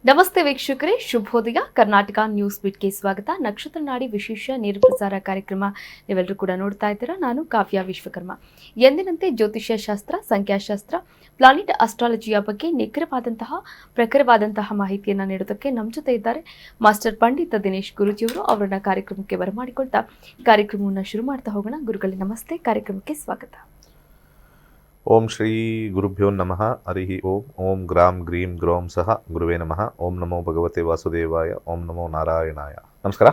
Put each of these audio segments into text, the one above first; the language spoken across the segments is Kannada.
ನಮಸ್ತೆ ವೀಕ್ಷಕರೇ, ಶುಭೋದಯ. ಕರ್ನಾಟಕ ನ್ಯೂಸ್ ಬಿಟ್ಗೆ ಸ್ವಾಗತ. ನಕ್ಷತ್ರ ನಾಡಿ ವಿಶೇಷ ನೇರ ಪ್ರಸಾರ ಕಾರ್ಯಕ್ರಮ ನೀವೆಲ್ಲರೂ ಕೂಡ ನೋಡ್ತಾ ಇದ್ದೀರಾ. ನಾನು ಕಾವ್ಯ ವಿಶ್ವಕರ್ಮ. ಎಂದಿನಂತೆ ಜ್ಯೋತಿಷ್ಯ ಶಾಸ್ತ್ರ, ಸಂಖ್ಯಾಶಾಸ್ತ್ರ, ಪ್ಲಾನೆಟ್ ಅಸ್ಟ್ರಾಲಜಿಯ ಬಗ್ಗೆ ಪ್ರಖರವಾದಂತಹ ಮಾಹಿತಿಯನ್ನು ನೀಡೋದಕ್ಕೆ ನಮ್ಮ ಜೊತೆ ಇದ್ದಾರೆ ಮಾಸ್ಟರ್ ಪಂಡಿತ ದಿನೇಶ್ ಗುರೂಜಿಯವರು. ಅವರನ್ನ ಕಾರ್ಯಕ್ರಮಕ್ಕೆ ಬರಮಾಡಿಕೊಳ್ತಾ ಕಾರ್ಯಕ್ರಮವನ್ನು ಶುರು ಮಾಡ್ತಾ ಹೋಗೋಣ. ಗುರುಗಳೇ ನಮಸ್ತೆ, ಕಾರ್ಯಕ್ರಮಕ್ಕೆ ಸ್ವಾಗತ. ಓಂ ಶ್ರೀ ಗುರುಭ್ಯೋ ನಮಃ. ಹರಿ ಓಂ. ಓಂ ಗ್ರಾಂ ಗ್ರೀಂ ಗ್ರೌಂ ಸಹ ಗುರುವೇ ನಮಃ. ಓಂ ನಮೋ ಭಗವತೆ ವಾಸುದೇವಾಯ. ಓಂ ನಮೋ ನಾರಾಯಣಾಯ. ನಮಸ್ಕಾರ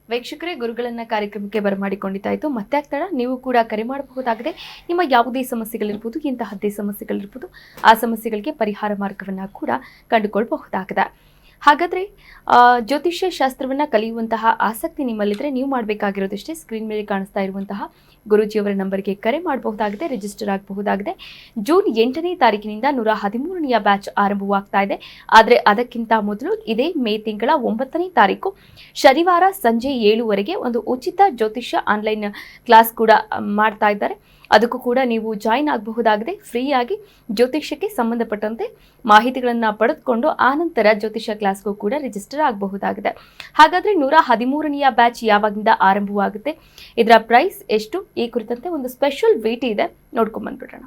ವೀಕ್ಷಕರೇ, ಗುರುಗಳನ್ನ ಕಾರ್ಯಕ್ರಮಕ್ಕೆ ಬರಮಾಡಿಕೊಂಡಿದ್ದಾಯಿತು. ಮತ್ತೆ ಆಗ್ತಾಡ ನೀವು ಕೂಡ ಕರೆ ಮಾಡಬಹುದಾಗಿದೆ. ನಿಮ್ಮ ಯಾವುದೇ ಸಮಸ್ಯೆಗಳಿರ್ಬೋದು, ಇಂತಹದ್ದೇ ಸಮಸ್ಯೆಗಳಿರ್ಬೋದು, ಆ ಸಮಸ್ಯೆಗಳಿಗೆ ಪರಿಹಾರ ಮಾರ್ಗವನ್ನು ಕೂಡ ಕಂಡುಕೊಳ್ಬಹುದಾಗಿದೆ. ಹಾಗಾದರೆ ಜ್ಯೋತಿಷ್ಯ ಶಾಸ್ತ್ರವನ್ನು ಕಲಿಯುವಂತಹ ಆಸಕ್ತಿ ನಿಮ್ಮಲ್ಲಿದ್ದರೆ ನೀವು ಮಾಡಬೇಕಾಗಿರೋದಷ್ಟೇ, ಸ್ಕ್ರೀನ್ ಮೇಲೆ ಕಾಣಿಸ್ತಾ ಇರುವಂತಹ ಗುರೂಜಿಯವರ ನಂಬರ್ಗೆ ಕರೆ ಮಾಡಬಹುದಾಗಿದೆ, ರಿಜಿಸ್ಟರ್ ಆಗಬಹುದಾಗಿದೆ. ಜೂನ್ 8ನೇ ತಾರೀಕಿನಿಂದ 113ನೆಯ ಬ್ಯಾಚ್ ಆರಂಭವಾಗ್ತಾ ಇದೆ. ಆದರೆ ಅದಕ್ಕಿಂತ ಮೊದಲು ಇದೇ ಮೇ ತಿಂಗಳ 9ನೇ ತಾರೀಕು ಶನಿವಾರ ಸಂಜೆ 7ವರೆಗೆ ಒಂದು ಉಚಿತ ಜ್ಯೋತಿಷ್ಯ ಆನ್ಲೈನ್ ಕ್ಲಾಸ್ ಕೂಡ ಮಾಡ್ತಾ ಇದ್ದಾರೆ. ಅದಕ್ಕೂ ಕೂಡ ನೀವು ಜಾಯಿನ್ ಆಗಬಹುದಾಗಿದೆ. ಫ್ರೀಯಾಗಿ ಜ್ಯೋತಿಷ್ಯಕ್ಕೆ ಸಂಬಂಧಪಟ್ಟಂತೆ ಮಾಹಿತಿಗಳನ್ನು ಪಡೆದುಕೊಂಡು ಆನಂತರ ಜ್ಯೋತಿಷ್ಯ ಕ್ಲಾಸ್ಗೂ ಕೂಡ ರಿಜಿಸ್ಟರ್ ಆಗಬಹುದಾಗಿದೆ. ಹಾಗಾದರೆ 113ನೆಯ ಬ್ಯಾಚ್ ಯಾವಾಗಿಂದ ಆರಂಭವಾಗುತ್ತೆ, ಇದರ ಪ್ರೈಸ್ ಎಷ್ಟು, ಈ ಕುರಿತಂತೆ ಒಂದು ಸ್ಪೆಷಲ್ ಭೇಟಿ ಇದೆ, ನೋಡ್ಕೊಂಡ್ ಬಂದ್ಬಿಡೋಣ.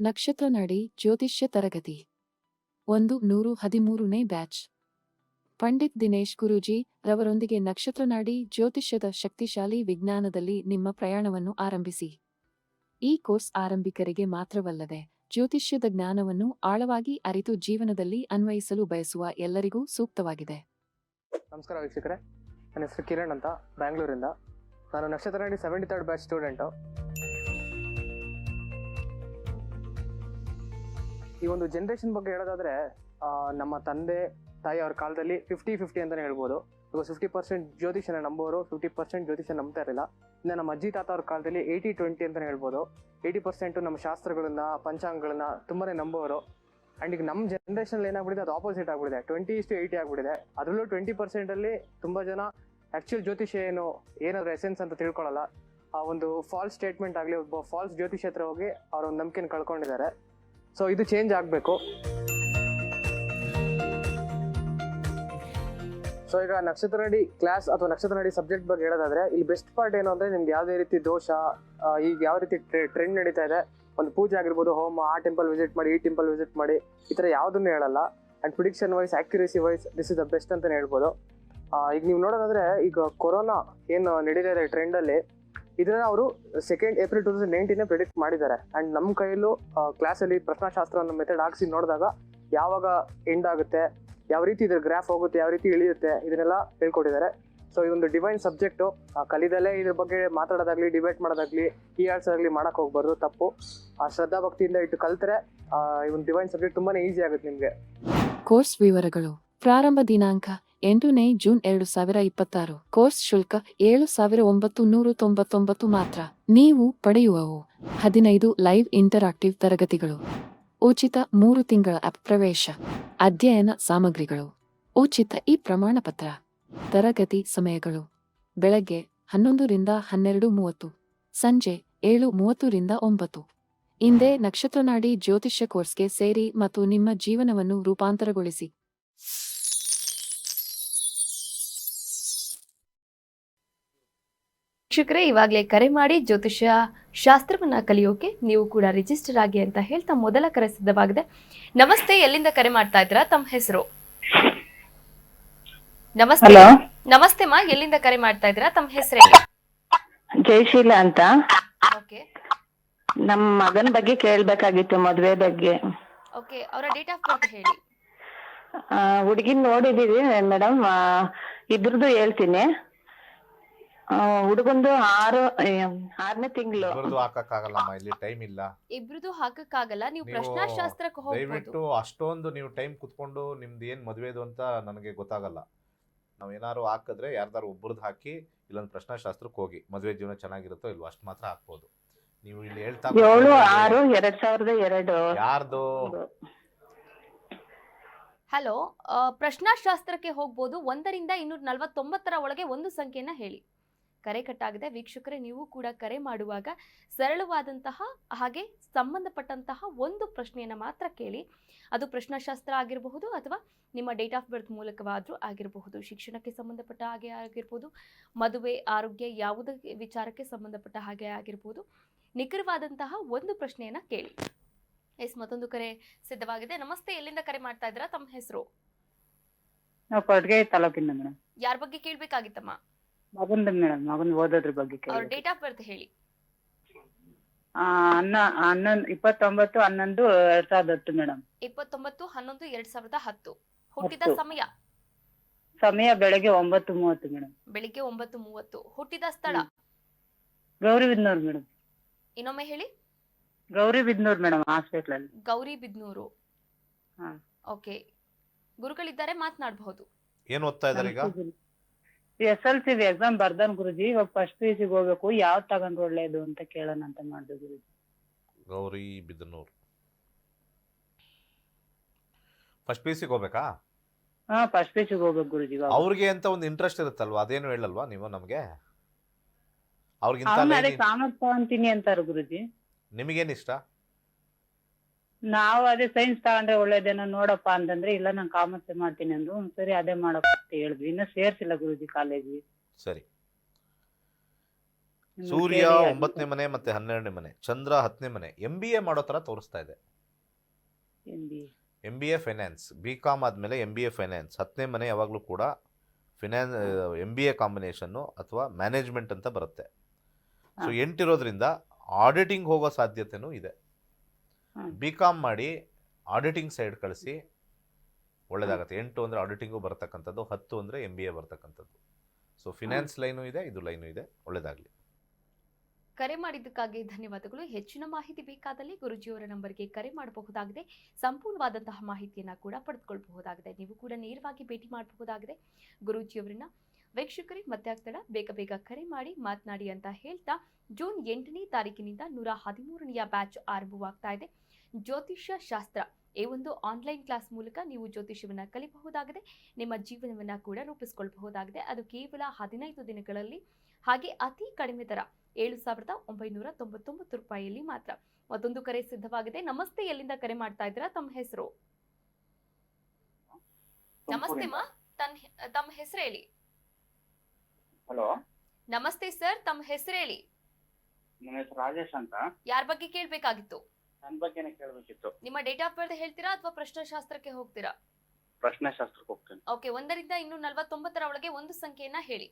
ನಕ್ಷತ್ರ ನಾಡಿ ಜ್ಯೋತಿಷ್ಯ ತರಗತಿ 113ನೇ ಬ್ಯಾಚ್. ಪಂಡಿತ್ ದಿನೇಶ್ ಗುರೂಜಿ ರವರೊಂದಿಗೆ ನಕ್ಷತ್ರ ನಾಡಿ ಜ್ಯೋತಿಷ್ಯದ ಶಕ್ತಿಶಾಲಿ ವಿಜ್ಞಾನದಲ್ಲಿ ನಿಮ್ಮ ಪ್ರಯಾಣವನ್ನು ಆರಂಭಿಸಿ. ಈ ಕೋರ್ಸ್ ಆರಂಭಿಕರಿಗೆ ಮಾತ್ರವಲ್ಲದೆ ಜ್ಯೋತಿಷ್ಯದ ಜ್ಞಾನವನ್ನು ಆಳವಾಗಿ ಅರಿತು ಜೀವನದಲ್ಲಿ ಅನ್ವಯಿಸಲು ಬಯಸುವ ಎಲ್ಲರಿಗೂ ಸೂಕ್ತವಾಗಿದೆ. ನಮಸ್ಕಾರ ವೀಕ್ಷಕರೇ, ನನ್ನ ಹೆಸರು ಕಿರಣ್ ಅಂತ, ಬ್ಯಾಂಗ್ಳೂರಿಂದ. ನಾನು ನಕ್ಷತ್ರ ನಾಡಿ 73rd ಬ್ಯಾಚ್ ಸ್ಟೂಡೆಂಟು. ಈ ಒಂದು ಜನ್ರೇಷನ್ ಬಗ್ಗೆ ಹೇಳೋದಾದ್ರೆ, ನಮ್ಮ ತಂದೆ ತಾಯಿ ಅವ್ರ ಕಾಲದಲ್ಲಿ 50-50 ಅಂತಲೇ ಹೇಳ್ಬೋದು. ಇವಾಗ 50% ಜ್ಯೋತಿಷನ ನಂಬೋರು, 50% ಜ್ಯೋತಿಷ ನಂಬ್ತಾ ಇರಲಿಲ್ಲ. ಇನ್ನು ನಮ್ಮ ಅಜ್ಜಿ ತಾತ ಅವ್ರ ಕಾಲದಲ್ಲಿ 80-20 ಅಂತಲೇ ಹೇಳ್ಬೋದು. 80% ನಮ್ಮ ಶಾಸ್ತ್ರಗಳನ್ನ, ಪಂಚಾಂಗಗಳನ್ನ ತುಂಬಾನೇ ನಂಬೋರು. ಆ್ಯಂಡ್ ಈಗ ನಮ್ಮ ಜನ್ರೇಷನ್ ಏನಾಗ್ಬಿಟ್ಟಿದೆ, ಅದು ಆಪೋಸಿಟ್ ಆಗ್ಬಿಟ್ಟಿದೆ. 20:80 ಆಗ್ಬಿಟ್ಟಿದೆ. ಅದರಲ್ಲೂ 20% ತುಂಬ ಜನ ಆ್ಯಕ್ಚುಯಲ್ ಜ್ಯೋತಿಷ ಏನಾದರೂ ಎಸೆನ್ಸ್ ಅಂತ ತಿಳ್ಕೊಳ್ಳಲ್ಲ. ಆ ಒಂದು ಫಾಲ್ಸ್ ಸ್ಟೇಟ್ಮೆಂಟ್ ಆಗಲಿ, ಒಬ್ಬ ಫಾಲ್ಸ್ ಜ್ಯೋತಿಷ ಹತ್ರ ಹೋಗಿ ಅವ್ರ ಒಂದು ನಂಬಿಕೆನ ಕಳ್ಕೊಂಡಿದ್ದಾರೆ. ಸೊ ಇದು ಚೇಂಜ್ ಆಗಬೇಕು. ಸೊ ಈಗ ನಕ್ಷತ್ರ ನಾಡಿ ಕ್ಲಾಸ್ ಅಥವಾ ನಕ್ಷತ್ರ ನಾಡಿ ಸಬ್ಜೆಕ್ಟ್ ಬಗ್ಗೆ ಹೇಳೋದಾದ್ರೆ, ಇಲ್ಲಿ ಬೆಸ್ಟ್ ಪಾರ್ಟ್ ಏನು ಅಂದ್ರೆ, ನಿಮ್ಗೆ ಯಾವುದೇ ರೀತಿ ದೋಷ, ಈಗ ಯಾವ ರೀತಿ ಟ್ರೆಂಡ್ ನಡೀತಾ ಇದೆ, ಒಂದು ಪೂಜೆ ಆಗಿರ್ಬೋದು, ಹೋಮ, ಆ ಟೆಂಪಲ್ ವಿಸಿಟ್ ಮಾಡಿ, ಈ ಟೆಂಪಲ್ ವಿಸಿಟ್ ಮಾಡಿ, ಈ ಥರ ಯಾವುದನ್ನು ಹೇಳಲ್ಲ. And prediction wise, accuracy wise this is the best ಅಂತಲೇ ಹೇಳ್ಬೋದು. ಈಗ ನೀವು ನೋಡೋದಾದ್ರೆ, ಈಗ ಕೊರೋನಾ ಏನು ನಡೀತಾ ಇದೆ ಟ್ರೆಂಡಲ್ಲಿ, ಇದನ್ನ ಅವರು 2 ಏಪ್ರಿಲ್ 2019 ಪ್ರಿಡಿಕ್ಟ್ ಮಾಡಿದ್ದಾರೆ. ಆ್ಯಂಡ್ ನಮ್ಮ ಕೈಯಲ್ಲೂ ಕ್ಲಾಸಲ್ಲಿ ಪ್ರಶ್ನಾಶಾಸ್ತ್ರ ಅನ್ನೋ ಮೆಥಡ್ ಹಾಕ್ಸಿ ನೋಡಿದಾಗ ಯಾವಾಗ ಎಂಡ್ ಆಗುತ್ತೆ, ಯಾವ ರೀತಿ ಇದ್ರ ಗ್ರಾಫ್ ಹೋಗುತ್ತೆ, ಯಾವ ರೀತಿ ಇಳಿಯುತ್ತೆ, ಇದನ್ನೆಲ್ಲ ಹೇಳ್ಕೊಟ್ಟಿದ್ದಾರೆ. ಸೊ ಇದೊಂದು ಡಿವೈನ್ ಸಬ್ಜೆಕ್ಟು. ಕಲಿದಲ್ಲೇ ಇದ್ರ ಬಗ್ಗೆ ಮಾತಾಡೋದಾಗ್ಲಿ, ಡಿಬೇಟ್ ಮಾಡೋದಾಗ್ಲಿ, ಈ ಆನ್ಸರ್ಗ್ಲಿ ಮಾಡಕ್ಕೆ ಹೋಗ್ಬಾರ್ದು, ತಪ್ಪು. ಶ್ರದ್ಧಾ ಭಕ್ತಿಯಿಂದ ಇಟ್ಟು ಕಲ್ತ್ರೆ ಈ ಒಂದು ಡಿವೈನ್ ಸಬ್ಜೆಕ್ಟ್ ತುಂಬಾನೇ ಈಸಿ ಆಗುತ್ತೆ ನಿಮಗೆ. ಕೋರ್ಸ್ ವಿವರಗಳು. ಪ್ರಾರಂಭ ದಿನಾಂಕ 8ನೇ ಜೂನ್ 2026. ಕೋರ್ಸ್ ಶುಲ್ಕ 7,999 ಮಾತ್ರ. ನೀವು ಪಡೆಯುವವು 15 ಲೈವ್ ಇಂಟರಾಕ್ಟಿವ್ ತರಗತಿಗಳು, ಉಚಿತ 3 ತಿಂಗಳ ಆಪ್ ಪ್ರವೇಶ, ಅಧ್ಯಯನ ಸಾಮಗ್ರಿಗಳು, ಉಚಿತ ಈ ಪ್ರಮಾಣ ಪತ್ರ. ತರಗತಿ ಸಮಯಗಳು: ಬೆಳಗ್ಗೆ 11 ರಿಂದ 12:30, ಸಂಜೆ 7:30 ರಿಂದ 9. ಇಂದೇ ನಕ್ಷತ್ರ ನಾಡಿ ಜ್ಯೋತಿಷ್ಯ ಕೋರ್ಸ್ಗೆ ಸೇರಿ ಮತ್ತು ನಿಮ್ಮ ಜೀವನವನ್ನು ರೂಪಾಂತರಗೊಳಿಸಿ. ವೀಕ್ಷಕರೇ, ಇವಾಗಲೇ ಕರೆ ಮಾಡಿ ಜ್ಯೋತಿಷ್ಯ ಶಾಸ್ತ್ರವನ್ನ ಕಲಿಯೋಕೆ ನೀವು ಕೂಡ ರಿಜಿಸ್ಟರ್ ಆಗಿ ಅಂತ ಹೇಳ್ತಾ ಮೊದಲ ಕರೆ ಸಿದ್ಧವಾಗಿದೆ. ನಮಸ್ತೆ, ಎಲ್ಲಿಂದ ಕರೆ ಮಾಡ್ತಾ ಇದ್ದೀರಾ? ತಮ್ಮ ಹೆಸರು? ನಮಸ್ತೆ. ನಮಸ್ತೆ ಮಾ, ಎಲ್ಲಿಂದ ಕರೆ ಮಾಡ್ತಾ ಇದ್ದೀರಾ? ತಮ್ಮ ಹೆಸರು? ಜಯಶೀಲ ಅಂತ. ಓಕೆ, ನಮ್ಮ ಮಗನ ಬಗ್ಗೆ ಕೇಳ್ಬೇಕಾಗಿತ್ತು, ಮದ್ವೆ ಬಗ್ಗೆ. ಓಕೆ, ಅವರ ಡೇಟ್ ಆಫ್ ಬರ್ತ್ ಹೇಳಿ. ಹುಡುಗಿನ ನೋಡಿದೀವಿ ಮೇಡಮ್, ಇಬ್ರದ್ದು ಹೇಳ್ತೀನಿ. ಹುಡುಗಂದು 6ನೇ ತಿಂಗಳು. ಹಾಕಕ್ಕಾಗಲ್ಲಮ್ಮ, ಇಲ್ಲಿ ಟೈಮ್ ಇಲ್ಲ. ಇಬ್ರದ್ದು ಹಾಕಕ್ಕಾಗಲ್ಲ, ನೀವು ಪ್ರಶ್ನಾಶಾಸ್ತ್ರಕ್ಕೆ ಹೋಗ್ಬೋದು. ದಯವಿಟ್ಟು ಅಷ್ಟೊಂದು ನೀವು ಟೈಮ್ ಕುತ್ಕೊಂಡು ನಿಮ್ದು ಏನ್ ಮದುವೆದು ಅಂತ ನನಗೆ ಗೊತ್ತಾಗಲ್ಲ. ನಾವ್ ಏನಾದ್ರು ಹಾಕಿದ್ರೆ ಯಾರ್ದಾರು ಒಬ್ಬರದ್ದು ಹಾಕಿ, ಇಲ್ಲೊಂದು ಪ್ರಶ್ನಾಶಾಸ್ತ್ರಕ್ಕೆ ಹೋಗಿ ಮದುವೆ ಜೀವನ ಚೆನ್ನಾಗಿರುತ್ತೋ ಇಲ್ವೋ ಅಷ್ಟು ಮಾತ್ರ ಹಾಕ್ಬೋದು. ನೀವು ಇಲ್ಲಿ ಹೇಳ್ತಾ 7/6/2002. ಯಾರ್ದು? ಹಲೋ, ಪ್ರಶ್ನಾಶಾಸ್ತ್ರಕ್ಕೆ ಹೋಗ್ಬೋದು. 1ರಿಂದ 249ರ ಒಳಗೆ ಒಂದು ಸಂಖ್ಯೆಯನ್ನ ಹೇಳಿ. ಕರೆ ಕಟ್ಟಾಗಿದೆ. ವೀಕ್ಷಕರೇ, ನೀವು ಕೂಡ ಕರೆ ಮಾಡುವಾಗ ಸರಳವಾದಂತಹ ಹಾಗೆ ಸಂಬಂಧಪಟ್ಟಂತಹ ಒಂದು ಪ್ರಶ್ನೆಯನ್ನು ಮಾತ್ರ ಕೇಳಿ. ಅದು ಪ್ರಶ್ನಾಶಾಸ್ತ್ರ ಆಗಿರಬಹುದು ಅಥವಾ ನಿಮ್ಮ ಡೇಟ್ ಆಫ್ ಬರ್ತ್ ಮೂಲಕವಾದರೂ ಆಗಿರಬಹುದು. ಶಿಕ್ಷಣಕ್ಕೆ ಸಂಬಂಧಪಟ್ಟ ಹಾಗೆ ಆಗಿರ್ಬೋದು, ಮದುವೆ, ಆರೋಗ್ಯ, ಯಾವುದೇ ವಿಚಾರಕ್ಕೆ ಸಂಬಂಧಪಟ್ಟ ಹಾಗೆ ಆಗಿರ್ಬೋದು. ನಿಖರವಾದಂತಹ ಒಂದು ಪ್ರಶ್ನೆಯನ್ನು ಕೇಳಿ. ಮತ್ತೊಂದು ಕರೆ ಸಿದ್ಧವಾಗಿದೆ. ನಮಸ್ತೆ, ಎಲ್ಲಿಂದ ಕರೆ ಮಾಡ್ತಾ ಇದ್ದೀರಾ? ತಮ್ಮ ಹೆಸರು? ನಾವು ಕೊಟ್ಗೆ ತಾಲೂಕಿಂದ ಮೇಡಮ್. ಯಾರ ಬಗ್ಗೆ ಕೇಳಬೇಕಾಗಿತ್ತಮ್ಮ? ಮಗಂದ ಮೇಡಮ್, ಮಗನ್ ಓದೋದ್ರ ಬಗ್ಗೆ ಅವ್ರ ಕೇಳಿ. ಡೇಟ್ ಆಫ್ ಬರ್ತ್ ಹೇಳಿ. 29/11/2010 ಮೇಡಮ್. 29/11/2010. ಹುಟ್ಟಿದ 10. ಸಮಯ? ಸಮಯ ಬೆಳಗ್ಗೆ 9:30 ಮೇಡಮ್. ಬೆಳಿಗ್ಗೆ 9:30. ಹುಟ್ಟಿದ ಸ್ಥಳ? ಗೌರಿಬಿದನೂರು ಮೇಡಮ್. ಇನ್ನೊಮ್ಮೆ ಹೇಳಿ. ಗೌರಿಬಿದನೂರು ಮೇಡಮ್, ಹಾಸ್ಪಿಟಲ್ ಅಲ್ಲಿ. ಗೌರಿಬಿದನೂರು. ಹಾ. ಓಕೆ, ಗುರುಗಳಿದ್ದಾರೆ, ಮಾತನಾಡಬಹುದು. ಏನು ಓದ್ತಾ ಇದ್ದಾರೆ ಈಗ? SLC ಎಕ್ಸಾಮ್ ಬರ್ದಾನ್ ಗುರುಜಿ. ಇವಾಗ ಫಸ್ಟ್ PUC ಹೋಗ್ಬೇಕು, ಯಾವ್ ತಗೊಂಡ್ರೆ ಒಳ್ಳೇದು ಅಂತ ಕೇಳೋಣ ಅಂತ ಮಾಡಿದೆ ಗುರುಜಿ. ಗೌರಿಬಿದನೂರು. ಫಸ್ಟ್ PUC ಹೋಗ್ಬೇಕಾ? ಹಾ, ಫಸ್ಟ್ PUC ಹೋಗ್ಬೇಕು ಗುರುಜಿ. ಇವಾಗ ಅವ್ರಿಗೆ ಅಂತ ಒಂದು ಇಂಟ್ರೆಸ್ಟ್ ಇರುತ್ತಲ್ವಾ, ಅದೇನು ಹೇಳಲ್ವಾ ನೀವು ನಮಗೆ? ಅವ್ರಿಗಿಂತ ಅವ್ನ ಅದೇ ಕಾಮರ್ಸ್ ತಗೊಂತೀನಿ ಅಂತಾರ ಗುರುಜಿ. ನಿಮಗೇನು ಇಷ್ಟ? ನಾವು ಅದೇ ಸೈನ್ಸ್ ತಗೊಂಡ್ರೆ ಒಳ್ಳೇದೇನೋ ನೋಡಪ್ಪ ಅಂತಂದ್ರೆ, ಇಲ್ಲ ನಾನು ಕಾಮರ್ಸ್ ಮಾಡ್ತೀನಿ ಅಂದ್ರು. ಸರಿ ಅದೇ ಮಾಡಕ್ ಅಂತ ಹೇಳಿದ್ವಿ. ಇನ್ನ ಸೇರ್ಸಿಲ್ಲ ಗುರುಜಿ ಕಾಲೇಜಿಗೆ. ಸರಿ. ಇನ್ನು ಸೂರ್ಯ ಸೇರಿ ಅದು- 9ನೇ ಮನೆ ಮತ್ತೆ 12ನೇ ಮನೆ, ಚಂದ್ರ 10ನೇ ಮನೆ. MBA ಮಾಡೋ ತರ ತೋರಿಸ್ತಾ ಇದೆ. MBA. MBA ಫೈನಾನ್ಸ್, BCom ಆದಮೇಲೆ MBA ಫೈನಾನ್ಸ್. 10ನೇ ಮನೆ ಯಾವಾಗಲೂ ಕೂಡ MBA ಕಾಂಬಿನೇಷನ್ನು ಅಥವಾ ಮ್ಯಾನೇಜ್ಮೆಂಟ್ ಅಂತ ಬರುತ್ತೆ. ಸೊ 8 ಇರೋದ್ರಿಂದ ಆಡಿಟಿಂಗ್ ಹೋಗೋ ಸಾಧ್ಯತೆನೂ ಇದೆ. BCom ಮಾಡಿ ಆಡಿಟಿಂಗ್ ಸೈಡ್ ಕಳಿಸಿ, ಒಳ್ಳೇದಾಗತ್ತೆ. 8 ಅಂದರೆ ಆಡಿಟಿಂಗು ಬರ್ತಕ್ಕಂಥದ್ದು, 10 ಅಂದರೆ MBA ಬರ್ತಕ್ಕಂಥದ್ದು. ಸೊ ಫಿನಾನ್ಸ್ ಲೈನು ಇದೆ, ಇದು ಲೈನು ಇದೆ. ಒಳ್ಳೇದಾಗಲಿ. ಕರೆ ಮಾಡಿದ್ದಕ್ಕಾಗಿ ಧನ್ಯವಾದಗಳು. ಹೆಚ್ಚಿನ ಮಾಹಿತಿ ಬೇಕಾದಲ್ಲಿ ಗುರುಜಿಯವರ ನಂಬರ್ಗೆ ಕರೆ ಮಾಡಬಹುದಾಗಿದೆ. ಸಂಪೂರ್ಣವಾದಂತಹ ಮಾಹಿತಿಯನ್ನು ಕೂಡ ಪಡೆದುಕೊಳ್ಳಬಹುದಾಗಿದೆ. ನೀವು ಕೂಡ ನೇರವಾಗಿ ಭೇಟಿ ಮಾಡಬಹುದಾಗಿದೆ ಗುರೂಜಿಯವರನ್ನ. ವೀಕ್ಷಕರೇ, ಮತ್ತೆ ಆಗ್ತಡ ಬೇಗ ಬೇಗ ಕರೆ ಮಾಡಿ ಮಾತನಾಡಿ ಅಂತ ಹೇಳ್ತಾ, ಜೂನ್ 8ನೇ ತಾರೀಕಿನಿಂದ 113ನೆಯ ಬ್ಯಾಚ್ ಆರಂಭವಾಗ್ತಾ ಇದೆ. ಜ್ಯೋತಿಷ್ಯ ಶಾಸ್ತ್ರ ಈ ಒಂದು ಆನ್ಲೈನ್ ಕ್ಲಾಸ್ ಮೂಲಕ ನೀವು ಜ್ಯೋತಿಷ್ಯವನ್ನು ಕಲಿಬಹುದಾಗಿದೆ. ನಿಮ್ಮ ಜೀವನವನ್ನು ಕೂಡ ರೂಪಿಸಿಕೊಳ್ಳಬಹುದಾಗಿದೆ. ಅದು ಕೇವಲ 15 ದಿನಗಳಲ್ಲಿ, ಹಾಗೆ ಅತಿ ಕಡಿಮೆ ದರ 7,999 ರೂಪಾಯಿಯಲ್ಲಿ ಮಾತ್ರ. ಮತ್ತೊಂದು ಕರೆ ಸಿದ್ಧವಾಗಿದೆ. ನಮಸ್ತೆ, ಎಲ್ಲಿಂದ ಕರೆ ಮಾಡ್ತಾ ಇದ್ದೀರಾ? ತಮ್ಮ ಹೆಸರು? ನಮಸ್ತೆ ಮಾ, ತಮ್ಮ ಹೆಸರು ಹೇಳಿ. ಹಲೋ, ನಮಸ್ತೆ ಸರ್, ತಮ್ಮ ಹೆಸರು ಹೇಳಿ. ನನ್ನ ಹೆಸರು ರಾಜೇಶ್ ಅಂತ. ಯಾರ ಬಗ್ಗೆ ಕೇಳಬೇಕಾಗಿತ್ತು? ನನ್ನ ಬಗ್ಗೆನೇ ಕೇಳಬೇಕಿತ್ತು. ನಿಮ್ಮ ಡೇಟ್ ಆಫ್ ಬರ್ತ್ ಹೇಳ್ತೀರಾ ಅಥವಾ ಪ್ರಶ್ನಾಶಾಸ್ತ್ರಕ್ಕೆ ಹೋಗ್ತೀರಾ? ಪ್ರಶ್ನೆಶಾಸ್ತ್ರಕ್ಕೆ ಹೋಗ್ತೇನೆ. ಓಕೆ, 1ರಿಂದ 249ರ ಒಳಗೆ ಒಂದು ಸಂಖ್ಯೆಯನ್ನ ಹೇಳಿ.